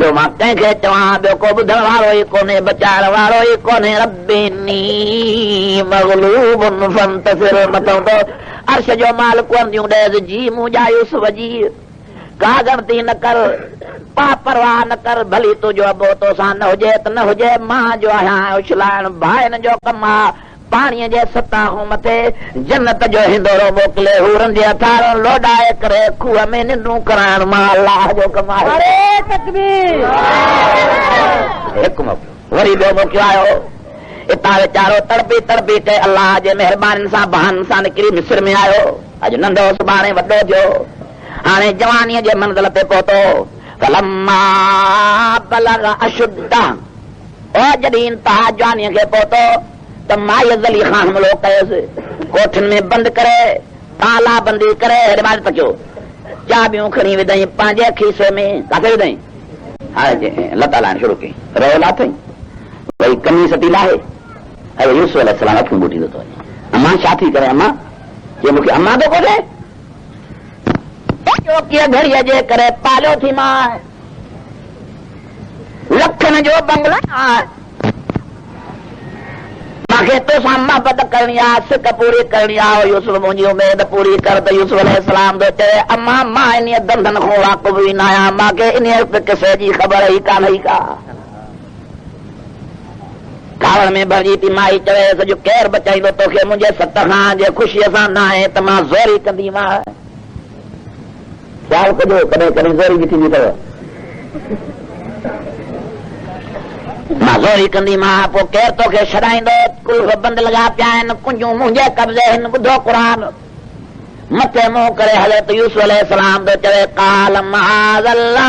जो मां कंहिंखे चवां ॿियो को ॿुधण वारो ई कोन्हे बचाइण वारो ई कोन्हे रब्बिनी मग़लूबुन फंतसिर मथां तो अर्श जो मालिक वंदियूं ॾेस जी मुंहिंजा यूसुफ जी का गणती न कर पा परवाह न कर भली तुंहिंजो अबो तोसां न हुजे त न हुजे मां जो आहियां उछलाइण भाइनि जो कमु आहे पाणीअ जे सतां खां मथे जन्नत जो हिंदोरो मोकिले हूरनि जे हथार लोॾाए करे खूह में निंडूं कराइण मां अलाह जो कमु आहे हिकु मोकिलियो वरी ॿियो मोकिलियो आयो इतां वीचारो तड़पी तड़पी के अलाह जे महिरबानी सां बहान सां निकिरी मिस्र में आयो अॼु नंढो सुभाणे वॾो थियो हाणे जवानीअ जे मंज़िल ते पहुतो कलम्मा बलग अशुद्दा ओ जॾहिं इंतहा जवानीअ खे पहुतो त माई ज़लीखा हमलो कयोसि कोठिन में बंदि करे ताला बंदी करे हेॾे तकियो चाबियूं खणी विधई पंहिंजे खीसे में किथे विधई हाणे लता लाइण शुरू कई रहो लाथई भई कमीस थी लाहे अरे यूसुफ अलैहिस्सलाम अखियूं ॿुटींदो थो वञे अम्मा छा थी करे अम्मा जे मूंखे अम्मा थो कोन्हे चौकीअ घड़ीअ जे करे पालियो थी मां लखनि जो बंगला मूंखे तोसां मोहबत करणी आहे सिक पूरी करणी आहे यूसुफ मुंहिंजी उमेद पूरी कर त यूसुफ अलैहिस्सलाम थो चए अम्मा मां इन धंधनि खां वाक़ुफ़ ई न आहियां मूंखे इन किसे जी ख़बर ई कान ई का कावड़ में भरिजी थी माई चवेसि जो केरु बचाईंदो तोखे मुंहिंजे सत खां जे ख़ुशीअ सां न आहे त मां ज़ोरी कंदीमांइ ख़्यालु कजो कॾहिं कॾहिं ज़ोरी बि थींदी अथव मां ज़ोरी कंदीमांइ पोइ केरु तोखे छॾाईंदो कुल्फ बंदि लॻा पिया आहिनि कुंजूं मुंहिंजे कब्ज़े हिन ॿुधो क़ुर मथे मुंहुं करे हज़रत यूसुफ अलैहिस्सलाम थो चवे काल मआज़ल्लाह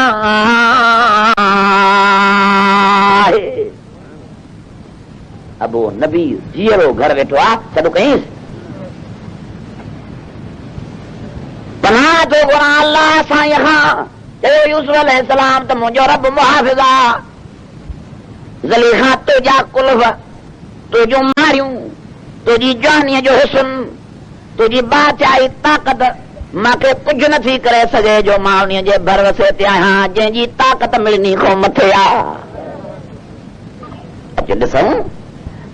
अबो नबी जीअरो घर वेठो आहे सॾु कईंसि पनाह थो घुरां अलाह साईं खां चयो यूसुफ अलैहिस्सलाम त मुंहिंजो रब मुहाफ़िज़ आहे ज़लीखा तुंहिंजा कुल्फ तुंहिंजूं मारियूं तुंहिंजी जवानीअ जो हुस्न तुंहिंजी बादशाही ताक़त मूंखे कुझु नथी करे सघे जो मां उन्हीअ जे भरवसे ते आहियां जंहिंजी ताक़त मिलनी खां मथे आहे ॾिसूं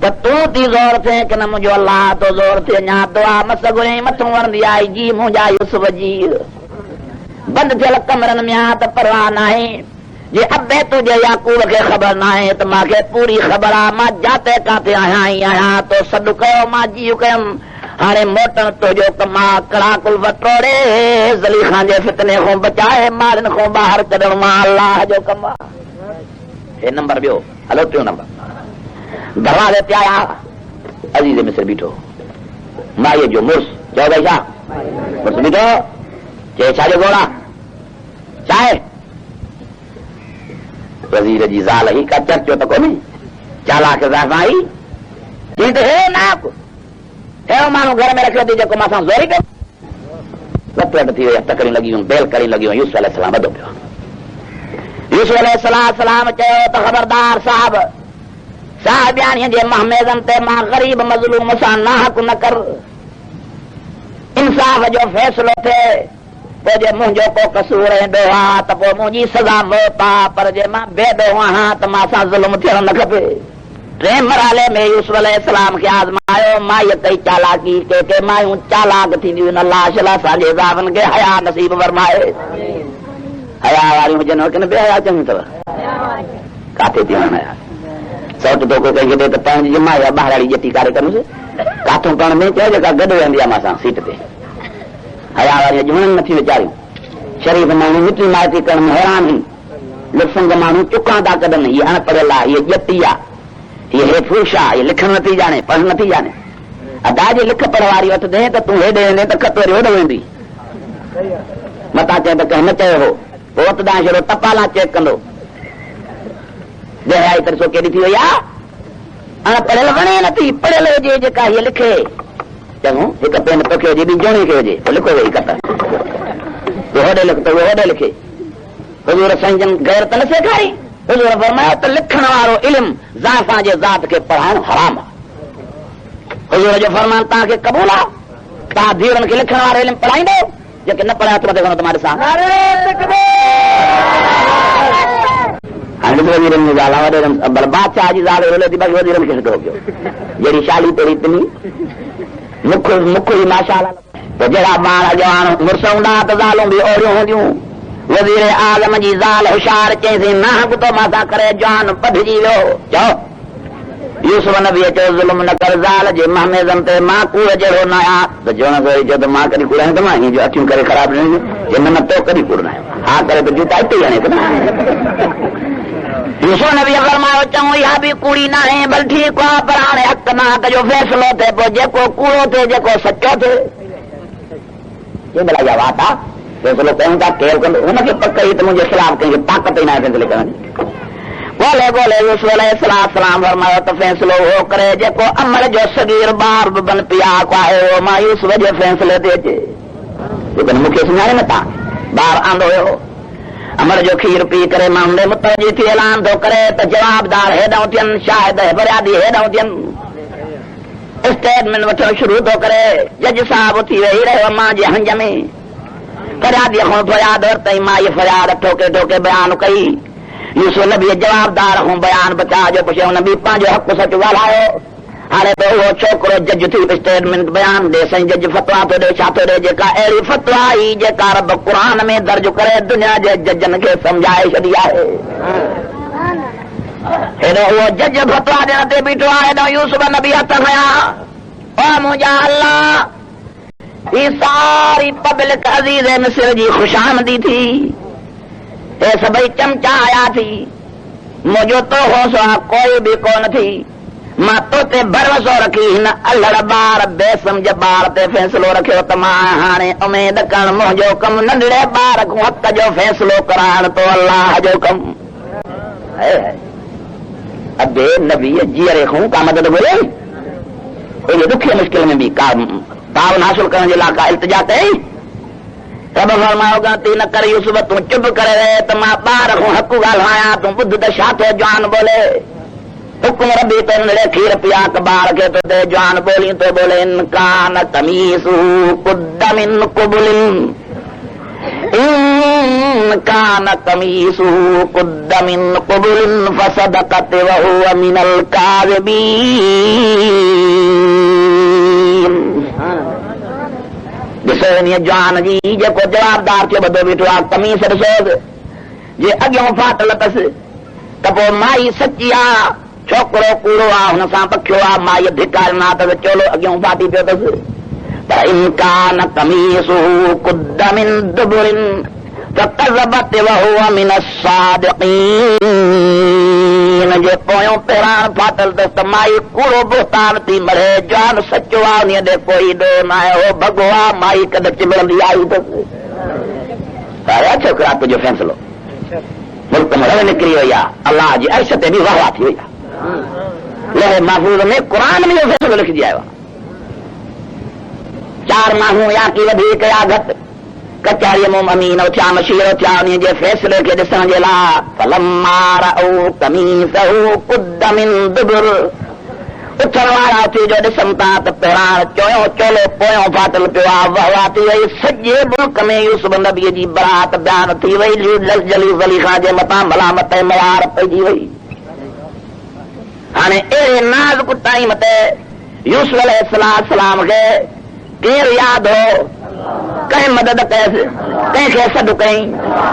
त तूं थी ज़ोर थिए कि न मुंहिंजो अलाह तो ज़ोर थिए अञा दुआ मस घुरई मथां वणंदी आई जी मुंहिंजा यूसुफ जी बंदि थियल कमरनि में आहे त परवाह न आहे जे अबे तुंहिंजे याकूब खे ख़बर न आहे त मूंखे पूरी ख़बर आहे मां जाते काथे आहियां ई आहियां तो सॾु कयो मां जी कयुमि हाणे मोटण तुंहिंजो कमु आहे कड़ा कुल्फ टोड़े ज़लीखा जे फितने खां बचाए मारनि खां ॿाहिरि कढण मां अलाह जो कमु आहे हे नंबर ॿियो हलो टियों नंबर दरवाज़े ते आया अज़ीज़ मिस्र बीठो माईअ जो मुड़ुस चयो भई छा मुड़ुस बीठो चए छाजो गोड़ा चाहे वज़ीर जी ज़ाल ही का चर्चो त कोन्हे चालाक ज़ाल आई चई त हे नाक अहिड़ो माण्हू घर में रखियो अथई जेको मां सां ज़ोरी कयो रत रट थी वई तकड़ियूं लॻियूं बेल कड़ी लॻियूं यूसुफ अलैहिस्सलाम वधो पियो यूसुफ अलैहिस्सलाम चयो त ख़बरदार साहब साहिबानीअ जे महमेज़नि ते मां ग़रीब मज़लूम सां नाहक न कर इंसाफ़ जो फ़ैसिलो थिए पोइ जे मुंहिंजो को कसूर हेॾो आहे त पोइ मुंहिंजी सज़ा मौत आहे पर जे मां बेॾो आहियां त मां सां ज़ुल्म थियणु न खपे टे मरहले में यूसुफ अलैहिस्सलाम खे आज़मायो माईअ कई चालाकी के मायूं चालाक थींदियूं आहिनि अलाह शला असांजे ज़ालनि खे हया नसीब फरमाए हया वारियूं हुजनि की न बेहया चङियूं अथव काथे थी वञनि हया सौट धोखो कंहिंखे ॾे त पंहिंजी मां या ॿाहिराड़ी ॼटी कारे करूंसि काथो करण में चयो जेका गॾु वेंदी आहे मां सां सीट ते हया वारियूं जुणनि नथियूं वीचारियूं शरीफ़ माण्हू मिटी माइटी करण में हैरान ई लुफ़ंग माण्हू चुकां था कढनि हीअ अणपढ़ियल आहे हीअ ॼटी आहे हीअ हे फूश आहे हीअ लिखणु नथी ॼाणे पढ़णु नथी ॼाणे अदा जी लिख पढ़ वारी वठ ॾे त तूं हेॾे वेंदे त ख़त वरी होॾे वेंदी मतां चए त कंहिं न चयो हो पोइ वत ॾांहुं छॾो टपाला चेक कंदो बेहयाई तरसो केॾी थी वई आहे अणपढ़ियल वणे नथी पढ़ियल हुजे जेका हीअ लिखे चङो हिकु पेन तोखे हुजे ॿी जोणी खे हुजे लिखो वेही कत होॾे लिख त उहो होॾे लिखे हुज़ूर साईं जन गैर त न सेखारी हुज़ूर फरमायो त लिखण वारो इल्मु ज़ाफ़ां जे ज़ात खे पढ़ाइणु हराम आहे हुज़ूर जो फरमान तव्हांखे क़बूल आहे तव्हां धीअरुनि खे लिखण वारो इल्मु पढ़ाईंदो जेके न पढ़ाया त मथे खणो त मां ॾिसां बादशाह जी वज़ीर खे छॾो पियो जहिड़ी शाली तेरी इतनी मुख ही माशाअल्लाह तो जहिड़ा ॿार जवान मुड़ुस हूंदा त ज़ालूं बि ओड़ियूं हूंदियूं वज़ीर आज़म जी ज़ाल होशियार चईंसीं ना तो मां करे जवान पधिजी वियो चओ यूसुफ नबी चयो ज़ुल्म न कर ज़ाल जे महमेज़न ते मां कूड़ जहिड़ो न आहियां त जोन चयो त मां कॾहिं कूड़ आहियां त मां हीअं जो अखियूं करे ख़राब न न तो कॾहिं कूड़ न आहियां हा करे त जूता हिते ई हणे यूसुफ नबी फरमायो चऊं इहा बि कूड़ी न आहे भल ठीकु आहे पर हाणे हक़ नाक जो फ़ैसिलो थिए पोइ जेको कूड़ो थिए जेको सचो थिए भला इहा वात आहे फ़ैसिलो कयूं था केरु कंदो हुनखे पक ई त मुंहिंजे ख़िलाफ़ कंहिंखे ताक़त ई न आहे फ़ैसिले करण जी ॻोल्हे ॻोल्हे यूसुफ अलैहिस्सलाम फरमायो त फ़ैसिलो उहो करे जेको अमर जो सगीर ॿार बि बन पियाक आहे उहो मां यूसुफ जे फ़ैसिले ते अचे लेकिन मूंखे सुञाणे नथा ॿार आंदो हुयो अमर जो खीर पी करे मामले मुतवजी थी ऐलान थो करे त जवाबदार हेॾां थियनि शायदि फरियादी हेॾां थियनि स्टेटमेंट वठणु शुरू थो करे जज साहब थी वेही रहियो मां जे हंज में फरियादीअ खां फरियाद वरितई मां इहा फरियाद ठोके ठोके बयान कई यूसुफ नबी जवाबदार खां बयान बचा जो पुछियो हुन बि पंहिंजो हक़ सच ॻाल्हायो हाणे त उहो छोकिरो जज थी स्टेटमेंट बयान ॾे साईं जज फतवा थो ॾे छा थो ॾे जेका अहिड़ी फतवा ई जेका रब क़ुर में दर्ज करे दुनिया जे जजनि खे सम्झाए छॾी आहे हेॾो उहो जज फतवा ॾियण ते बीठो आहे हेॾो यूसुफ नबी हथ खयां ओ मुंहिंजा अल्लाह ही सारी पब्लिक अज़ीज़ मिस्र जी खुशामदी थी हे सभई चमचा आया थी मुंहिंजो तो हौसला कोई बि कोन थी मां तो ते भरोसो रखी हिन अल्हड़ ॿार बेसमझ ॿार ते फ़ैसिलो रखियो त मां हाणे उमेद करण मुंहिंजो कमु नंढड़े ॿार खां हक़ जो फ़ैसिलो कराइण तो अल्लाह जो कमु अबे नबी जीअरे खां का मदद घुरे एॾे ॾुखे मुश्किल में बि का तावन हासिल करण जे लाइ का इल्तिजा कई रब फरमायो ग़लती न कर यूसुफ तूं चुप करे रहे त मां ॿार खां हक़ ॻाल्हायां तूं ॿुध त छा थो जवान बोले हुकुम रबी तो नड़े खीर पिया ॿार खे तो दे जवान बोली तो बोले इनकान तमीसु कुद्दमिन कुबुलिन इनकान तमीसु कुद्दमिन कुबुलिन फसदकत व हुवा मिनल काज़िबीन ॾिसो इन जवान जी जेको जवाबदार थियो ॿधो बीठो आहे कमीस ॾिसो जे अॻियों फाटल अथसि त पोइ माई सची आहे छोकिरो कूड़ो आहे हुन सां पखियो आहे माई धिकारना अथसि चोलो अॻियों फाटी पियो अथसि पर इनकान कमीसु कुद्दमिन दुबुरिन फकज़बत व हुवा मिन अस्सादिक़ीन जे पोयों पहिरां फाटल अथसि त माई कूड़ो बोतान थी मरे जान सचो आहे उन ॾे कोई ॾो न आहे हो भॻो आहे माई कॾहिं चिबड़ंदी आई अथसि छोकिरा तुंहिंजो फ़ैसिलो मुल्क में रव निकिरी वई आहे अलाह जी अर्श ते बि वाह वाह थी वई आहे लोहे महफूज़ में क़ुर में इहो फ़ैसिलो लिखिजी आयो आहे 4 माण्हू या की वधीक या घटि कचहरीअ में अमीन थिया मशीर थिया उन जे फ़ैसिले खे ॾिसण जे लाइ फलम्मा रअू कमीसहू कुद्द मिन दुबुर उथण वारा थी जो ॾिसनि था त पहिरां चोयो चोलो पोयों फाटल पियो आहे वाह वाह थी वई सॼे मुल्क में यूसुफ नबीअ जी बरात बयान थी वई जली ज़लीख़ा जे मथां मलामत मयार पइजी वई हाणे अहिड़े नाज़ुक टाइम ते यूसुफ अलैहिस्सलाम खे केरु यादि हो कंहिं मदद कयसि कंहिंखे सॾु कई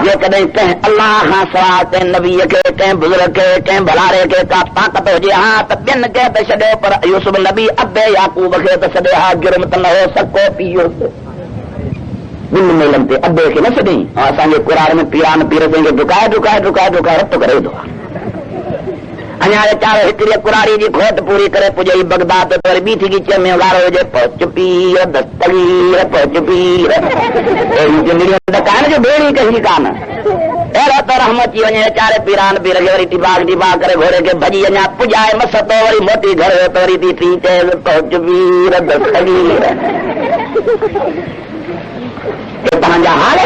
जेकॾहिं कंहिं अलाह खां सवाइ कंहिं नबीअ खे कंहिं बुज़ुर्ग खे कंहिं भलारे खे का ताक़त हुजे हा त ॿियनि खे त छॾियो पर यूसुफ नबी अबे याकूब खे त छॾियो हा जुर्म त न हो सको पीओ ॿिनि मेलनि ते अबे खे न छॾियईं असांजे कुरार में पीरान पीर कंहिंखे डुकाए डुकाए डुकाए डुकाए रत करे वेंदो आहे अञा वीचारो हिकिड़ी कुरारी जी खोट पूरी करे पुॼई बगदाद ते वरी ॿी थी गिचे में उघारो हुजे पहुच पीर दस्तगीर पहुच पीर डकाइण जो भेड़ी कही कान अहिड़ो त रहम अची वञे वीचारे पीरान पीर खे वरी टिबाग टिबाग करे घोड़े खे भॼी अञा पुॼाए मस तो वरी मोटी घर वियो त वरी थी चए पहुच पीर दस्तगीर तव्हांजा हाल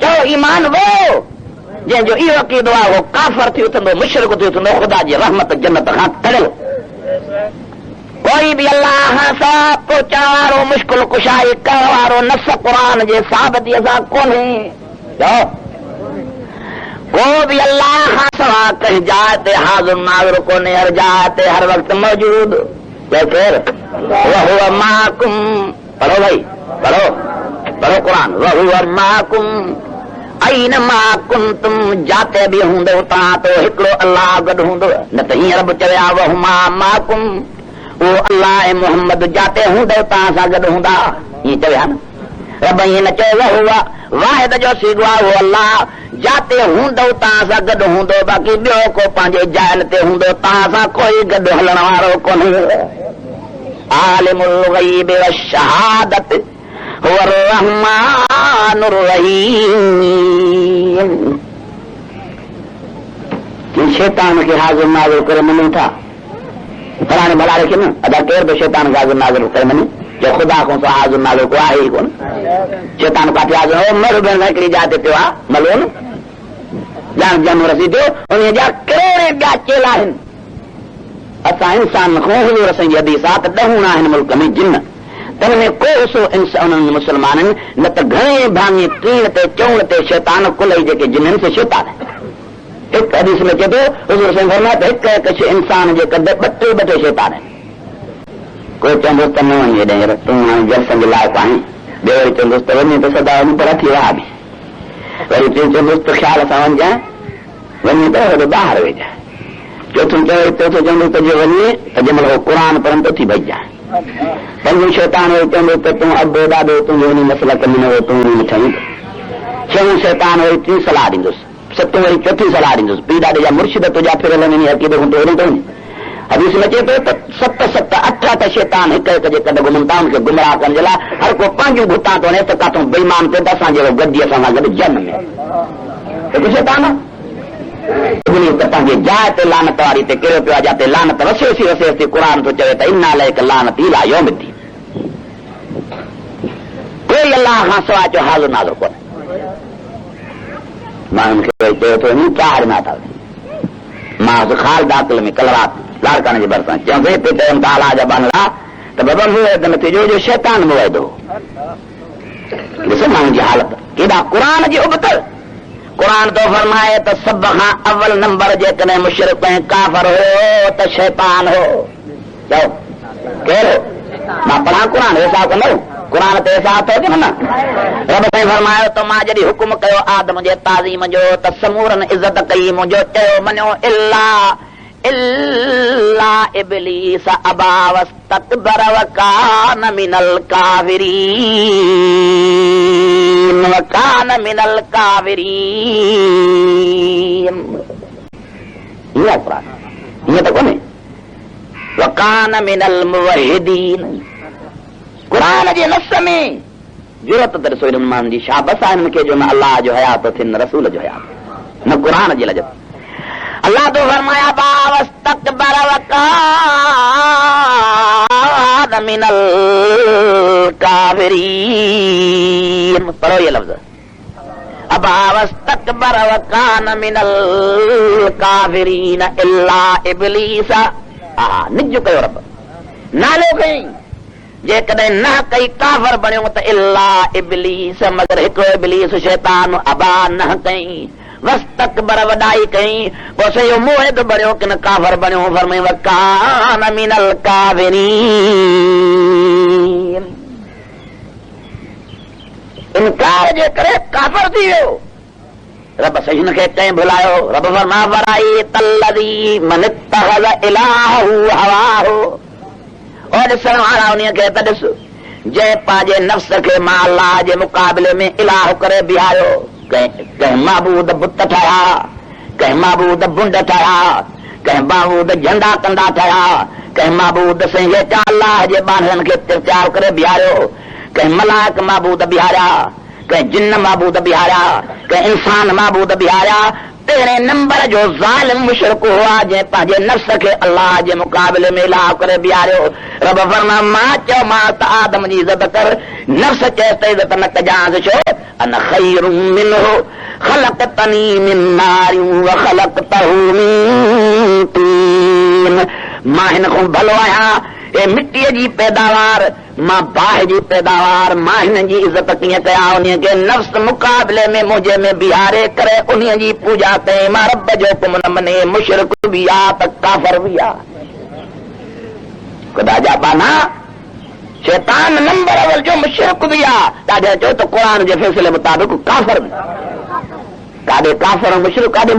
चओ ईमान वो जंहिंजो इहो अक़ीदो आहे उहो काफ़र थी उथंदो मुशरिक थी उथंदो ख़ुदा जी रहमत जन्नत खां तड़ियल कोई बि अलाह सां पहुचण वारो मुश्किल कुशाई करण वारो नस क़ुर जे साबितीअ सां कोन्हे को भी अल्लाह खां सवा कहीं जाते हाज़िर नाज़िर को ने हर जाते हर वक्त मौजूद। फिर वहुव माकुम, पढ़ो भाई, पढ़ो पढ़ो कुरान। वहुव माकुम ऐनमा कुंतुम, जाते भी हूंदो तव्हां तो हिकिड़ो अल्लाह गॾु हूंदो। न त हीअं रब चया वहुमा माकुम, वो अल्लाह मोहम्मद जाते हूंदो तव्हां सां गॾु हूंदा, ईअं चया न। रब ईअं न चयो वहुवा वाहिद जो सीगो आहे, वो अल्लाह जाते हूंदो तव्हां सां गॾु हूंदो, बाक़ी ॿियो को पंहिंजे जाइल ते हूंदो, तव्हां सां कोई गॾु हलण वारो कोन्हे। आलिमुल ग़ैब वश्शहादत हुवर रहमानुर रहीम। शैतान खे हाज़िर नाज़िर करे मञूं था, फलाणे भलाणे खे न, अदा केर बि शैतान खे हाज़िर नाज़िर करे मञे, जो ख़ुदा खां सवाइ हाज़िर नाज़िर को आहे ई कोन। शैतान काथे हाज़िर हो, मर भेण हिकिड़ी जाइ ते पियो आहे, मलो न ॼाण जनम रसी थियो, उन जा करोड़े ॿिया चेला आहिनि। असां इंसान खां हुज़ूर साईं जी हदीस आहे त 10 आहिनि मुल्क में जिन, तन में को सो इंसान मुसलमाननि न त घणे भाङे टीण ते चवण ते शैतान कुल ई जेके जिन से शैतान। हिकु हदीस में चए थो हुज़ूर साईं फरमाए त हिकु हिकु इंसान जे कद ॿ टे शैतान आहिनि। कोई चवंदुसि त न वञे ॾेर तूं हाणे जलसनि जे लाइक़ु आहीं, ॿियो वरी चवंदुसि त वञे त सदा वञी पर थी विया बि, वरी चवंदुसि त ख़्याल सां वञजांइ, वञे त होॾे ॿाहिरि वेजांइ। चौथों चवंदुसि त जे वञे त जंहिंमहिल उहो क़ुरान पढ़नि तो थी भॼजांइ। पंजो शैतान वरी चवंदुसि त तूं अॿो ॾाढो तुंहिंजो वञी मसलक में न हो, तूं वञी ठहीं। छहों शैतान वरी टी सलाह ॾींदुसि, सतों वरी चौथी सलाह ॾींदुसि, पीउ ॾाॾे जा मुर्शिद तुंहिंजा फिरियल वञी अक़ीदे खां तोड़े थो वञे। हदीस में चए थो त 7 8 शैतान हिक हिक जे कॾ घुमनि था, उनखे गुमराह करण जे लाइ हर को पंहिंजूं भुतां थो वञे त काथों बेईमान थिए त असां जहिड़ो गद्दीअ सां गॾु जन में हिकु शैतान त पंहिंजे जाइ ते लानत वारी ते किरियो पियो आहे, जिते लानत वसेसी वसेसी क़ुरान थो चवे त इन्ना लैक लानत इला यौमिद्दीन। कोई अल्लाह खां सवाइ जो हाज़िर नाज़िर कोन्हे। माण्हुनि खे चयो थो वञी चार ना था मां खाल दाख़िल में कल राति लाड़काने जे भरिसां चवंदे हिते चयनि था अलाह जा बानला त बाबा मुवैद न थियो जो शैतान मुवैद हो। ॾिसो माण्हुनि जी हालत केॾा क़ुरान जी उबत। क़ुरान तो फरमाए त सभ खां अव्वल नंबर जेकॾहिं मुशरिक ऐं काफ़िर हो त शैतान हो। चओ केरु? मां पढ़ां क़ुरान हिसाब कंदो, क़ुरान ते हिसाब थो की न? रब साईं फरमायो त मां जॾहिं हुकुम कयो आदम जे ताज़ीम जो त समूरनि इज़त कई, मुंहिंजो चयो मञो इल्ला इब्लीस अबा वस्तकबर वकान मिनल काफिरीन, वकान मिनल काफिरीन। ये क़ुरान ये तो कोने वकान मिनल मुवहिदीन। क़ुरान जे नस में जरूरत त ॾिसो इन्हनि माण्हुनि जी शाबस आहे, इनखे जो न अल्लाह जो हयात थिए न रसूल जो हयात न क़ुरान जी लजत। अल्लाह तो फरमाया बावस्तकबर वकान मिनल काफिरीन। पढ़ो ये लफ्ज़ अबावस्तकबर वकान मिनल काफिरीन इल्ला इब्लीस। निज कयो रब नालो कई, जेकॾहिं न कई काफ़िर बणियो त इल्ला इब्लीस, मगर हिकिड़ो इब्लीस शैतान अबा न कई वस्तकबर वॾाई कई, पोइ सॼो मुहिद बणियो कि न काफ़िर बणियो। फरमाई वकान मिनल काफिरीन, इनकार जे करे काफ़िर थी वियो। रब सही हिनखे कंहिं भुलायो। रब फरमाया वराई तल्लज़ी मन इत्तख़ज़ इलाहु हवाहु। और ॾिसण वारा उन खे त ॾिस जंहिं पंहिंजे नफ़्स खे मां अल्लाह जे मुक़ाबले में इलाह करे बीहारियो। कंहिं महबूद बुत ठाहिया, कंहिं महबूद बुंड ठाहिया, कंहिं महबूद झंडा कंदा ठाहिया, कंहिं महबूद संगे अल्लाह जे बाननि खे तिरचार करे बीहारियो, कंहिं मलाइक महबूद बीहारिया, कंहिं जिन महबूद बीहारिया, कंहिं इंसान महबूद बीहारिया। तेरे नंबर जो ज़ालिम मुशरिक हुआ जंहिं पंहिंजे नफ़्स खे अल्लाह जे मुक़ाबले में इलाह करे बीहारियो। रब फरमाया मां चयो मां त आदम जी इज़त कर, नफ़्स चएसि त इज़त न कजांसि छो। अन खैरुम मिन्हु ख़लक़तनी मिन नारिन व ख़लक़तहु मिन तीन। मां हिन खां भलो आहियां, ए मिट्टी जी पैदावार मां बाहि जी पैदावार मां हिन जी इज़त कीअं कयां उन खे नफ़्स मुक़ाबले में मुंहिंजे में बीहारे करे उन जी पूजा कई मां रब जो हुकुम न मने मुशरिक बि आहे त काफ़िर बि आहे ख़ुदा जा बाना शैतान नंबर अवल जो मुशरिक बि आहे ॾाढे चयो त क़ुर जे फ़ैसिले मुताबिक़ काफ़िर बि काॾे काफ़िर मुशरिक काॾे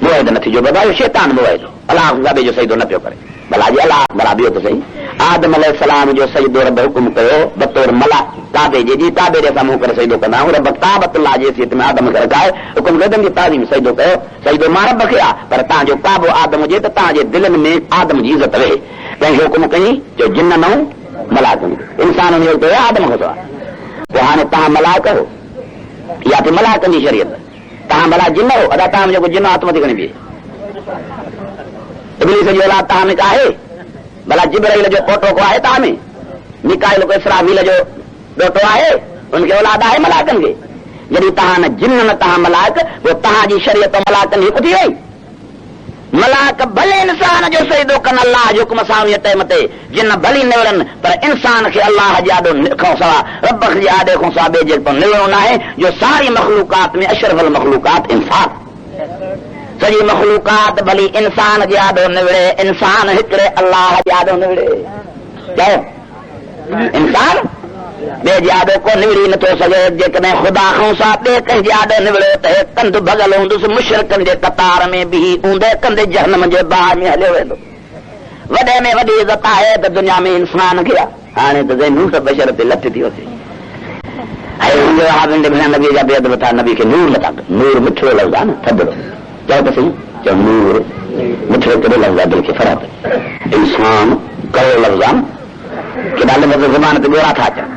मुआहिद न थी जो बाबा शैतान मुआहिद अलाह ज़ाबे जो सजदो न पियो करे भला जी अलाह भला ॿियो त सही आदम अलैहिस्सलाम जो सजदो रब हुकुम कयो बतौर मला काबे जे काबे जे साम्हूं करे सजदो कंदा आहियूं रब काबतुल्लाह जे हैसियत में आदम खे रखाए हुकुम कयो जी ताज़ीम सजदो कयो सजदो मां रब खे आहे पर तव्हांजो काबो आदम हुजे त तव्हांजे दिलनि में आदम जी इज़त रहे कंहिंखे हुकुम कई जो जिन न मलाकनि इंसान जो कयो आदम खे पोइ हाणे तव्हां मलाक हो या थी मलाकनि जी शरीयत तव्हां भला जिन हो अदा तव्हां जेको जिन हथ मथे खणी बीहे इब्लीस जो औलाद तव्हां में का आहे भला जिब्राइल जो पोटो को आहे तव्हां में मिकाइल को इसराफील जो ॾोटो आहे उनखे औलाद आहे मलाकनि खे जॾहिं तव्हां न जिन न तव्हां मलाक पोइ तव्हांजी शरीयत मलाकनि हिकु थी वई मलाक भले इंसान जो सजदो कनि अलाह जो हुकुम सां उन टाइम ते जिन भली निवड़नि पर इंसान खे अलाह जे आॾो खां सवा रब जे आॾे खां सवा ॿिए जेको निवड़ो न आहे जो सारी मखलूकात में अशरफुल मखलूकात इंसान सॼी मखलूकात भली इंसान जे आॾो निवड़े इंसान हिकिड़े अलाह जे आॾो निवड़े चयो इंसान ॿिए जे आॾो को निवड़ी नथो सघे जेकॾहिं ख़ुदा खां सा ॿिए कंहिंजे आॾो निवड़े त हे कंधु भॻल हूंदुसि मुशरिकनि जे कतार में बीही ऊंदे कंधे जहन्नम जे बाहि में हलियो वेंदो वॾे में वॾी इज़त आहे त दुनिया में इंसान खे आहे हाणे त ज़ैनूं त बशर ते लथ थी वसे नबी जा बेअदब था नबी खे नूर लथा नूर मिठो लफ़्ज़ आहे न थधड़ो चओ त सही चओ नूर मिठो कहिड़ो लफ़्ज़ आहे दिलि खे फ़र्क़ु इंसान कहिड़ो लफ़्ज़ आहे केॾा लफ़्ज़ ज़बान ते ॻोड़ा था अचनि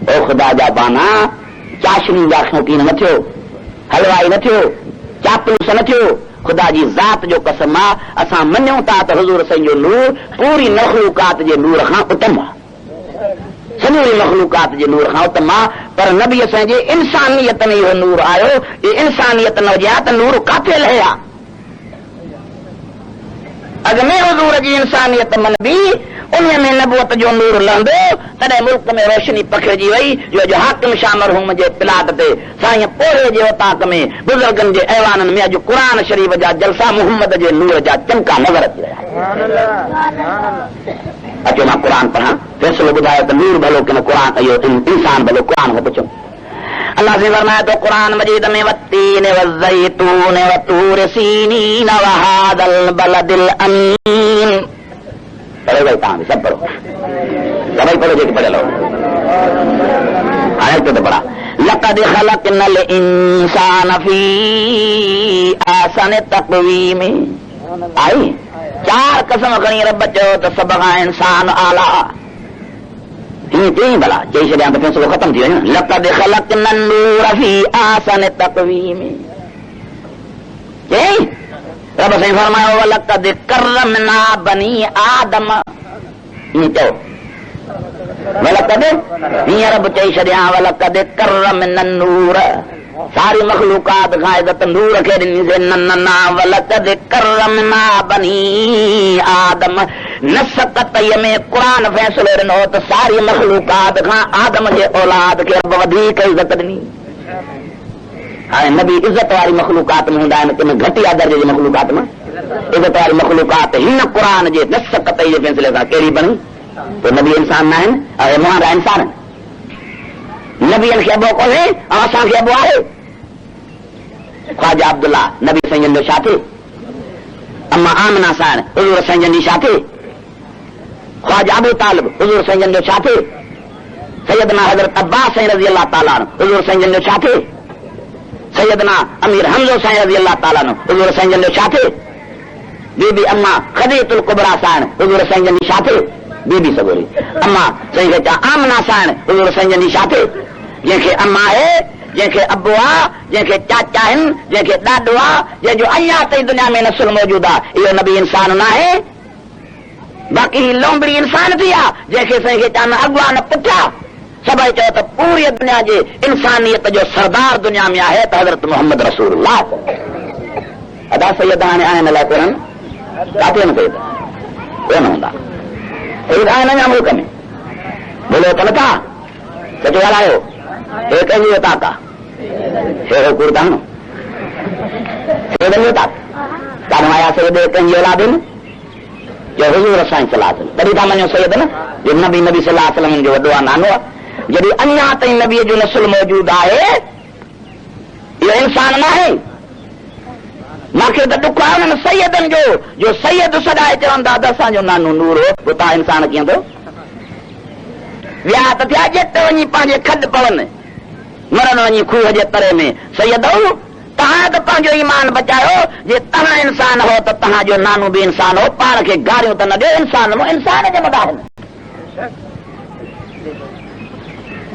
ओ ख़ुदा जा बाना चाशनी जा शौक़ीन न थियो हलवाई न थियो चापलूस न थियो ख़ुदा जी ज़ात जो कसम आहे असां मञूं था त हुज़ूर साईं जो नूर पूरी मखलूकात जे नूर खां उत्तम आहे सॼी मखलूकात जे नूर खां उत्तम आहे पर नबी असांजे इंसानियत में इहो नूर आयो ये इंसानियत न हुजे हा त नूर काथे लहे हा अॻिमें हुज़ूर जी इंसानियत मन बि उन में नबूअत जो नूर लहंदो तॾहिं मुल्क में रोशनी पखिड़िजी वई जो हाकिम शाह मरहूम जे प्लाट ते साईं पोरे जे औताक में बुज़ुर्गनि जे ऐवाननि में अॼु क़ुर शरीफ़ जा जलसा मुहम्मद जे नूर जा चमका नज़र अची रहिया अचो मां क़ुर पढ़ां फ़ैसिलो ॿुधायो त नूर भलो कि न क़ुर इहो इंसान भलो क़ुर खां पुछो अल्लाह से फरमाए तो कुरान मजीद में वत्तीन वज़ैतून वतूर सीनीन वहादल बलदिल अमीन पढ़ो भाई तव्हां सब पढ़ो सभई पढ़ो जेके पढ़ियल हाणे तो पढ़ा लक़द ख़लक़नल इंसान फी अहसन तक़वीम आई चार कसम खणी रब चयो त सभ खां इंसान आला हीअं चई भला चई छॾियां त फ़ैसिलो ख़तम थी वञे लक़द ख़लक़नल नूर फी अहसन तक़वीम चई रब साईं फरमायो वलक़द करमना बनी आदम हीअं चयो वलक़द हीअं रब चई छॾियां वलक़द करमना नूर सारी मखलूकात खां इज़त नूर खे ॾिनीसीं न वलक़द करमना बनी आदम नसक़तय में क़ुर फ़ैसिलो ॾिनो त सारी मखलूकात खां आदम जे औलाद खे रब वधीक इज़त ॾिनी हाणे नबी इज़त वारी मखलूकात में हूंदा आहिनि कंहिं घटिया दर्जे जी मखलूकात में इज़त वारी मखलूकात हिन क़ुर जे नसक़तय जे फ़ैसिले सां कहिड़ी बणी तो नबी इंसान न आहिनि ऐं मुंहिंजा इंसान आहिनि नबियनि खे अबो कोन्हे ऐं असांखे अबो आहे ख्वाजा अब्दुल्ला नबी साईं जो छा थिए अम्मा आमना सां हुज़ूर साईं जी छा थिए ख्वाजा अबू तालिब हुज़ूर साईं जो छा थिए सैयदना हज़रत अब्बास साईं रज़ी अल्लाह ताला अन्हु हुज़ूर साईं जो छा थिए सैयदना अमीर हमज़ो साईं रज़ी अल्लाह ताला अन्हु हुज़ूर साईं जो छा थिए बीबी अम्मा खदीजतुल कुबरा सां हुज़ूर साईं जी छा थिए बीबी सगोरी अम्मा साईं खे चवां आमना सां हुज़ूर साईं जी छा थिए जंहिंखे अम्मा आहे जंहिंखे अबो आहे जंहिंखे चाचा आहिनि जंहिंखे ॾाॾो आहे जंहिंजो अञा ताईं दुनिया में नसुल मौजूदु आहे इहो नबी इंसान न आहे बाक़ी लोमड़ी इंसान थी आहे जंहिंखे साईं खे चवनि अॻुवा न पुठिया सभई चओ त पूरी दुनिया जे इंसानियत जो सरदार दुनिया में आहे त हज़रत मोहम्मद रसूलुल्लाह अदा सैयद हाणे आहिनि अलाए कोन्हनि काथे न कई कोन हूंदा हिन मुल्क में बोलो त नथा सच ॻाल्हायो हे कंहिंजी औताक आहे हे कुर्तान हे औताक कान आया सैयद कंहिंजी औलाद आहिनि जो हुज़ूर असांजी सलाह तॾहिं था मञो सैयद न जो नबी सलाह सलम जो वॾो नानो आहे जॾहिं अञा ताईं नबीअ जो नसुल मौजूद आहे इहो इंसान न आहे मूंखे त ॾुख आहे उन्हनि सैयदनि जो सैयद सॾाए चवंदा त असांजो नानो नूर हो पोइ तव्हां इंसान कीअं थो विया त थिया ॼट वञी पंहिंजे खॾ पवनि मरनि वञी खूह जे तरे में सैयद तव्हां त पंहिंजो ईमान बचायो जे तव्हां इंसान हो त तव्हांजो नानो बि इंसान हो पाण खे गारियूं त न ॾियो इंसान ॼमंदा आहिनि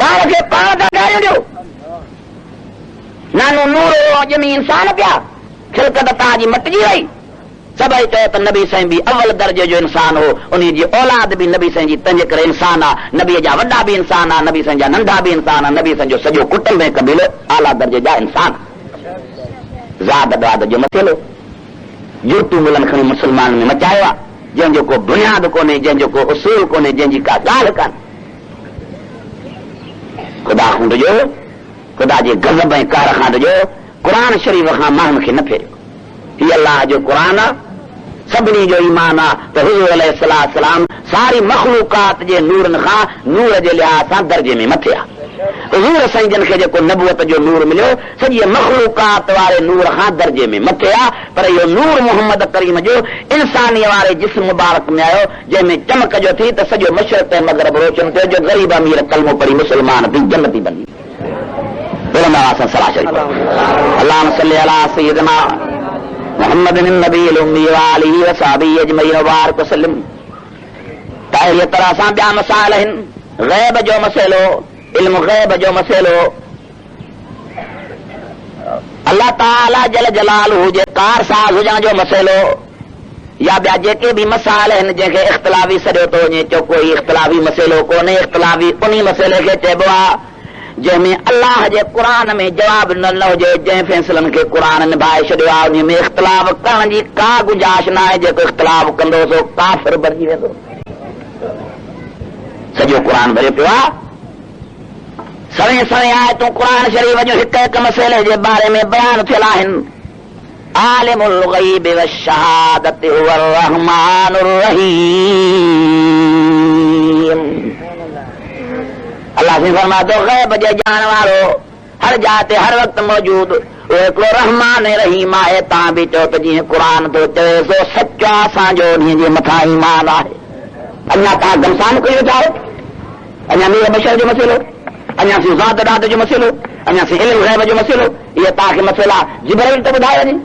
पाण खे पाण था गारियूं ॾियो नानो नूर हो ॼमी इंसान पिया खिलकत तव्हांजी मटिजी वई सभई चयो त नबी साईं बि अव्वल दर्जे जो इंसान हो उन जी औलाद बि नबी साईं जी तंहिंजे करे इंसान आहे नबीअ जा वॾा बि इंसान आहे नबी साईं जा नंढा बि इंसान आहे नबी साईं जो सॼो कुटुंब ऐं कबीलो आला दर्जे जा इंसान ज़ाद दाद जो मसइलो जुर्तू मुलनि खणी मुस्लमान में मचायो आहे जंहिंजो को बुनियाद कोन्हे जंहिंजो को उसूल कोन्हे जंहिंजी का ॻाल्हि कान्हे ख़ुदा खां ॾिजो ख़ुदा जे गज़ब ऐं कार खां ॾिजो क़ुर शरीफ़ खां माण्हुनि खे न फेरियो हीअ अल्लाह जो क़ुर आहे सभिनी जो ईमान आहे त हुज़ूर अलैहिस्सलाम सारी मख़लूक़ात जे नूरनि खां नूर जे लिहाज़ सां दर्जे में मथे आहे हुज़ूर साईं जन खे जेको नबूअत जो नूर मिलियो सॼी मख़लूक़ात वारे नूर खां दर्जे में मथे आहे पर इहो नूर मोहम्मद करीम जो इंसानीअ वारे जिस्म मुबारक में आयो जंहिंमें चमक जो थी त सॼो मशरक़ ऐं मग़रिब रोशन थियो जो ग़रीब अमीर कलमो पढ़ी मुस्लमान थी जन्नती बनी अल्लाहुम्मा सल्ली अला सय्यिदना मुहम्मदिन नबील उम्मी व आलिहि व सहाबिहि अजमईन व बारिक वसल्लम ताहिरीअ तरह सां ॿिया मसाइल आहिनि ग़ैब जो मसइलो इल्म ग़ैब जो मसइलो अल्लाह ताला जल जलालहू जे कारसाज़ हुजण जो मसइलो या ॿिया जेके बि मसाइल आहिनि जंहिंखे इख़्तिलाफ़ी सॾियो थो वञे चो कोई इख़्तिलाफ़ी मसइलो कोन्हे इख़्तिलाफ़ी उन मसइले खे चइबो आहे जंहिंमें अल्लाह जे क़ुर में जवाब न हुजे जंहिं फ़ैसिलनि खे क़ुर निभाए छॾियो आहे उन में इख़्तिलाफ़ करण जी का गुंजाइश न आहे जेको इख़्तिलाफ़ कंदो सो काफ़िर बणिजी वेंदो सॼो क़ुर भरियो पियो आहे सवे सवे आयतूं क़ुर शरीफ़ जो हिक हिक मसइले जे बारे में बयान थियल आहिनि आलिमुल ग़ैबि वश्शहादति हुवल रहमानुर रहीम अल्लाह से फरमातो ग़ैब जे ॼाण वारो हर जाइ ते हर वक़्तु मौजूद उहो हिकिड़ो रहमान ऐं रहीम आहे तव्हां बि चओ त जीअं क़ुर थो चए सो सचो असांजो उन्हीअ जे मथां ईमान आहे अञा तव्हां गमसान कयो था अञा मीर बशर जो मसइलो अञा सी ज़ात दाद जो मसइलो अञा सी इल्म ग़ैब जो मसइलो इहे तव्हांखे मसइला जिब्राइल त ॿुधायो नी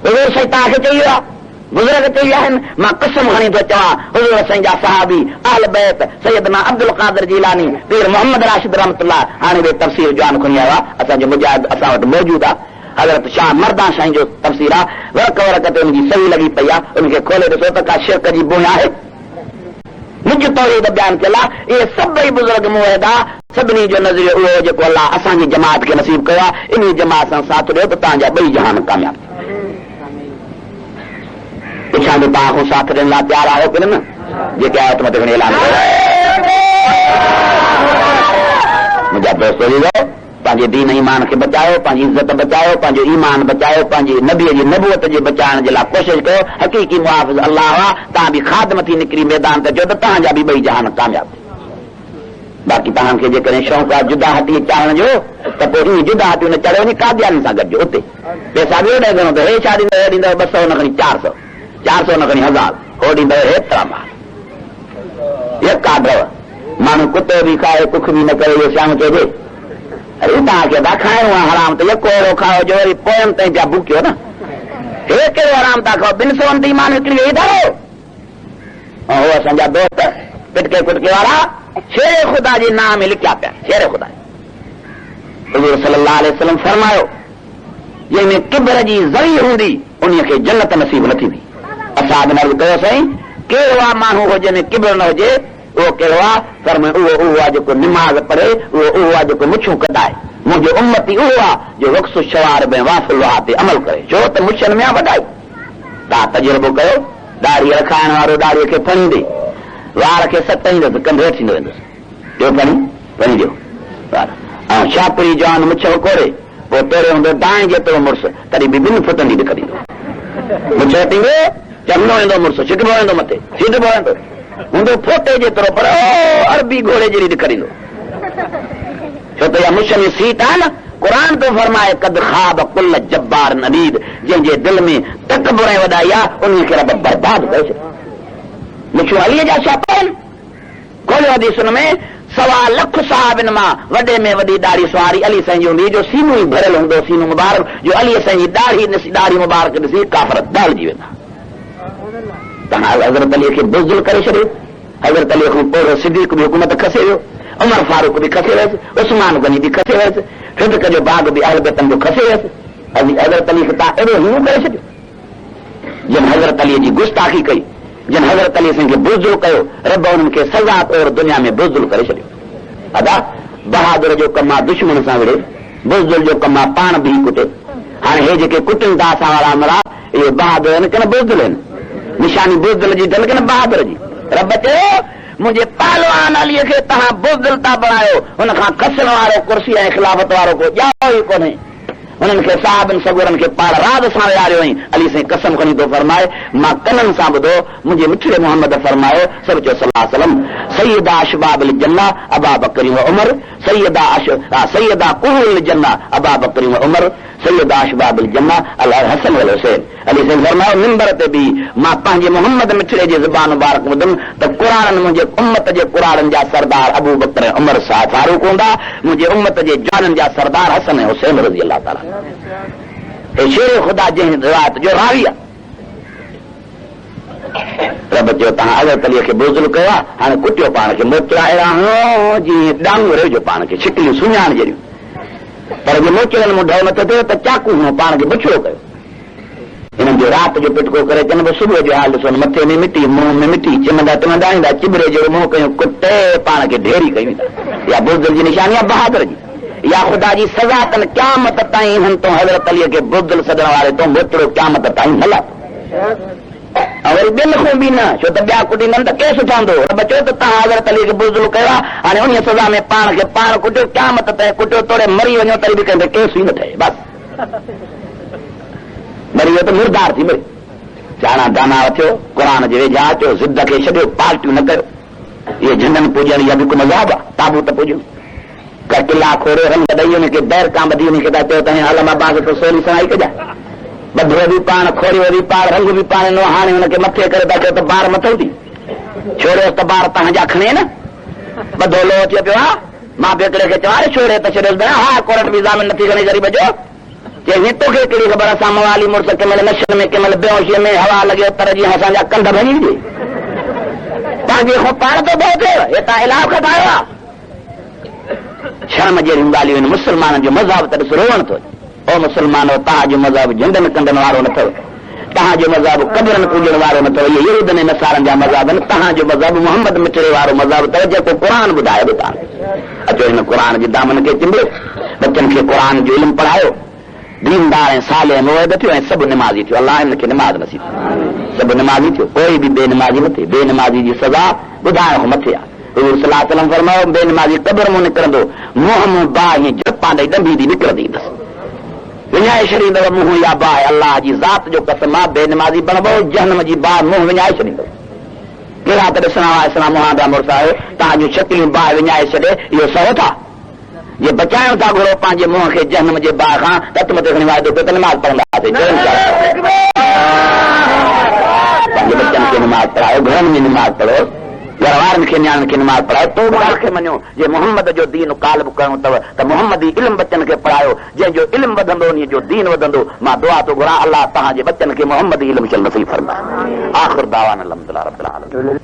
हुज़ूर साईं तव्हांखे चई वियो आहे बुज़ुर्ग चई आहिनि मां कसम खणी थो चवां हुज़ूर साईं जा सहाबी अहल बैत सैयदना अब्दुल क़ादिर जीलानी पीर मोहम्मद राशिद रहमतुल्लाह हाणे बि तफ़सीर जान खणी आयो आहे असांजो मुजाहिद असां वटि मौजूदु आहे हज़रत शाह मर्दां साईं जो तफ़सीर आहे वर्क वर्क ते हुनजी सही लॻी पई आहे उनखे खोले ॾिसो त का शिरक जी बुण आहे मुंहिंजो तौहीद बयानु कयल आहे इहे सभई बुज़ुर्ग मुहिदा सभिनी जो नज़रियो उहो जेको अलाह असांजी जमात खे नसीब कयो आहे इन जमात सां साथ ॾियो त तव्हांजा ॿई जहान कामयाब पुछां थो तव्हां खां साथ ॾियण लाइ तयारु आहियो की न जेके आयो त मथे खणी ऐलान मुंहिंजा दोस्त ॾिजो पंहिंजे दीन ईमान खे बचायो पंहिंजी इज़त बचायो पंहिंजो ईमान बचायो पंहिंजी नबीअ जी नबूअत जे बचाइण जे लाइ कोशिशि कयो हक़ीक़ी मुहाफ़िज़ अल्लाह आहे तव्हां बि खादम थी निकिरी मैदान ते चओ त तव्हांजा बि ॿई जहान कामयाब बाक़ी तव्हांखे जेकॾहिं शौक़ु आहे जुदा हटी चाढ़ण जो त पोइ ईअं जुदा हटी न चढ़ियो वञे कादियानी सां गॾिजो उते पैसा ॿियो ॾे घणो त हे छा ॾींदव हे ॾींदव 200 न खणी 400 न खणी 1000 हो ॾींदव हेतिरा माल यका अथव माण्हू कुतो बि खाए कुख बि न करे इहो शाम चइजे अरे तव्हांखे था खाइणो आहे हराम त यको अहिड़ो खाओ जो वरी पोयनि ताईं पिया बुकियो न हे कहिड़ो आराम था खाओ 200 ते ईमान निकिरी वेही था ऐं हो असांजा दोस्त पिटके कुटके वारा शेर ख़ुदा जे नाम में लिखिया पिया शेर ख़ुदा हुज़ूर सल्लल्लाहु अलैहि वसल्लम फरमायो जंहिंमें किबर जी ज़री हूंदी उन खे जन्नत नसीब न थींदी असां बि अर्ज़ु कयो साईं कहिड़ो आहे माण्हू हो जंहिंमें किबर न हुजे उहो कहिड़ो आहे फरमायो उहो आहे जेको निमाज़ पढ़े उहो आहे जेको मुछूं कढाए मुंहिंजो उम्मती उहो आहे जो वक्स शवार में वाफ़िल वाह ते अमल करे छो त मुछनि में आहे वॾाई तव्हां तजुर्बो कयो दाढ़ी रखाइण वारो दाढ़ीअ खे फणी ॾे, वार खे सतईंदो त कंधे थींदो वेंदुसि, ॾियो फणी ॾियो वार। ऐं छापड़ी जवान मुछ कोड़े पोइ तोड़े हूंदो दाण जेतिरो मुड़ुसु, तॾहिं बि 2 फुटनि जी ॾिख ॾींदो। मुछ वटींदो चमनो वेंदो मुड़ुसु, छिकबो वेंदो मथे, सीधबो वेंदो, हूंदो फोटे जेतिरो, पर अरबी घोड़े जहिड़ी ॾिख ॾींदो। छो त इहा मुछ में सीट आहे न। क़ुरान तो फरमाए कद ख़ाब कुल जब्बार नदीद, जंहिंजे दिलि में तकबुर ऐं वॾाई आहे उन खे रब बर्बाद करे छॾियो। मुछूं अलीअ जा छा पाइनि? खोलियो हदीसुनि में 1.25 लख सहाबनि मां वॾे में वॾी ॾाढ़ी सवारी अली साईं जी हूंदी, जो सीनो ई भरियल हूंदो, सीनो मुबारक, जो अली साईं जी ॾाढ़ी मुबारक ॾिसी काफ़र दहलजी वेंदा। तव्हां हज़रत अलीअ खे बुज़दिल करे छॾियो। हज़रत अलीअ खां पोइ सिद्दीक़ बि हुकूमत खसे वियो, उमर फारूक बि खसे वियसि, उस्मान गनी बि खसे वियसि, फिदक जो बाग बि अहल बैतन जो खसे वियसि। हज़रत अली खे तव्हां एॾो हीअं करे छॾियो। जिन हज़रत अलीअ जी गुस्ताखी कई, जिन हज़रत अली सिंह खे बुज़दिल कयो, रब उन्हनि खे सज़ा तौर दुनिया में बुज़दिल करे छॾियो। अदा बहादुर जो कमु आहे दुश्मन सां विड़े, बुज़दिल जो कमु आहे पाण बि कुटे। हाणे हे जेके कुटनि था असां वारा अमरा, इहे बहादुर आहिनि कि न बुज़दिल आहिनि? निशानी बुज़दिल जी अथनि कि न बहादुर जी? रब चयो मुंहिंजे पहलवान अलीअ खे तव्हां बुज़दिल था बणायो, हुन खां खसण वारो कुर्सी ऐं ख़िलाफ़त वारो को ॼाओ ई कोन्हे। उन्हनि खे साहबनि सगुरनि खे पाण राज सां विहारियो हुई। अली साईं कसम खणी थो फरमाए, मां कननि सां ॿुधो, मुंहिंजे मिठड़े मोहम्मद फरमायो, सभु चयो सल्लल्लाहु अलैहि वसल्लम, सैयदा अशबाब जन्ना अबा बकरी व उमर, सैयदा कुहुल जन्ना अबा बकरी व उमर, सैयदा अशबाब जन्ना अल हसन वल हुसैन। अली साईं फरमायो, मिंबर ते बि मां पंहिंजे मोहम्मद मिठड़े जी ज़ुबान मुबारक ॿुधमि त क़ुरान मुंहिंजे उम्मत जे क़ुरान जा सरदार अबू बकर ऐं उमर सां फारूक हूंदा, मुंहिंजे उम्मत जे जवाननि जा सरदार हसन ऐं हुसैन रज़ी अल्लाह ताला। हे शेर ख़ुदा जंहिं रिवायत जो रावी आहे। रब चयो तव्हां हज़रत अलीअ खे बुज़दिल कयो आहे, हाणे कुटियो पाण खे, मोचड़ा अहिड़ा जीअं डांग रहिजो पाण खे, शिकलियूं सुञाण जहिड़ियूं। पर जे मोचड़नि मूं ढव नथो थिए त चाकू हूं पाण खे बुछड़ो कयो। हिननि जो राति जो पिटको करे चवनि भई सुबुह जो हाल ॾिसो, मथे में मिटी, मुंहं में मिटी, चिमंदा चिमंदा ईंदा, चिबरे जो मुंहुं कयूं, कुटे पाण खे ढेरी कयूं। इहा बुज़दिल जी निशानी आहे, बहादुर जी। या ख़ुदा जी सज़ा तन क़यामत ताईं हिन तो हज़रत अलीअ खे बुज़दिल सॾण वारे तो मोचड़ो क़यामत ताईं हला। ऐं वरी ॿियनि खां बि न, छो त ॿिया कुटींदनि त केस ठहंदो। रब चयो त तव्हां हज़रत अलीअ खे बुज़दिल कयो आहे, हाणे उन सज़ा में पाण खे पाण कुटियो, क़यामत ताईं कुटियो, तोड़े मरी वञो तरी बि कंहिंखे केस ई न ठहे। बसि मरी वियो त मुर्दार थी मरी। चाणा दाना वठियो, क़ुरान जे वेझा अचो, ज़िद खे छॾियो, पार्टियूं न कयो। इहे झंडनि पूॼण या बि को मज़ाब आहे, ताबूत पूॼियूं, का किला खोरे रंग ॾेई हुनखे बैर कां ॿधी हुनखे था चयो त हल मां बाग तो सोली सणाई कजां, ॿधो बि पाण, खोरियो बि पाण, रंग बि पाण, हाणे हुनखे मथे करे था चयो त ॿार मथो थी छोड़ियो त ॿार तव्हांजा खणे न, ॿधो लो अचे पियो आहे। मां बि हिकिड़े खे चवां छोड़े त छॾियोसि भेण, हा कोर्ट बि ज़ामिन नथी खणी ग़रीब जो, चई तोखे कहिड़ी ख़बर असां मवाली मुड़ुस कंहिं महिल नशे में, कंहिं महिल बेहोशीअ में, हवा लॻे तर जीअं असांजा कंध भञी ॾे, पंहिंजे खां पाण थो भउ थिए, हितां इलाह खटायो आहे। शर्म जहिड़ियूं ॻाल्हियूं आहिनि। मुस्लमाननि जो मज़हब त ॾिस रोअण थो। ओ मुस्लमानो, तव्हांजो मज़हब झुंडनि कंदनि वारो न अथव, तव्हांजो मज़हब कब्रनि पूॼण वारो न अथव, इहे यहूदनि ऐं नसारनि जा मज़हब आहिनि। तव्हांजो मज़हब मोहम्मद मिठड़े वारो मज़हब अथव, जेको क़ुरान ॿुधाए थो तव्हांखे। अचो हिन क़ुरान जे दामन खे चिंबियो, बच्चनि खे क़ुरान जो इल्मु पढ़ायो, दीनदार ऐं साले ऐं मुवहिद थियो, ऐं सभु निमाज़ी थियो। अलाह हिनखे निमाज़ नसीब, सभु निमाज़ी थियो, कोई बि बेनिमाज़ी न थिए। बेनिमाज़ी जी सज़ा ॿुधाइण खां मथे आहे। हज़ूर सल्लल्लाहु अलैहि वसल्लम फरमायो, बेनिमाज़ी क़ब्र मां निकिरंदो, मुंहं मां बाहि हीअं जपां ॾेई ॾंभी थी निकिरंदी ईंदसि, विञाए छॾींदव मुंहुं या बाहि। अलाह जी ज़ात जो कसम आहे, बेनिमाज़ी बणबो, जहन्नम जी बाहि मुंहुं विञाए छॾींदव। कहिड़ा त ॾिसण वारा इस्लाम मुहांदा मुड़ुस आहियो, तव्हांजूं शकिलियूं बाहि विञाए छॾे, इहो सहो था। जे बचाइण था घुरो पंहिंजे मुंहं खे जहन्नम जे बाहि खां, त हथ मथे खणी वाइदो कयो त निमाज़ पढ़ंदासीं। पंहिंजे बच्चनि खे निमाज़ पढ़ायो, घरनि में निमाज़ पढ़ो, घर वारनि खे नियाणियुनि खे निमाज़ पढ़ायो। तो ॻाल्हि खे मञो, जे मोहम्मद जो दीन काल्ब करणो अथव त मोहम्मदी इल्मु बच्चनि खे पढ़ायो, जंहिंजो इल्मु वधंदो उन जो दीन वधंदो। मां दुआ थो घुरां, अलाह तव्हांजे बच्चनि खे मोहम्मदी इल्मु नसीब फरमाए। आख़िर दावाना अल्हम्दुलिल्लाह रब्बिल आलमीन।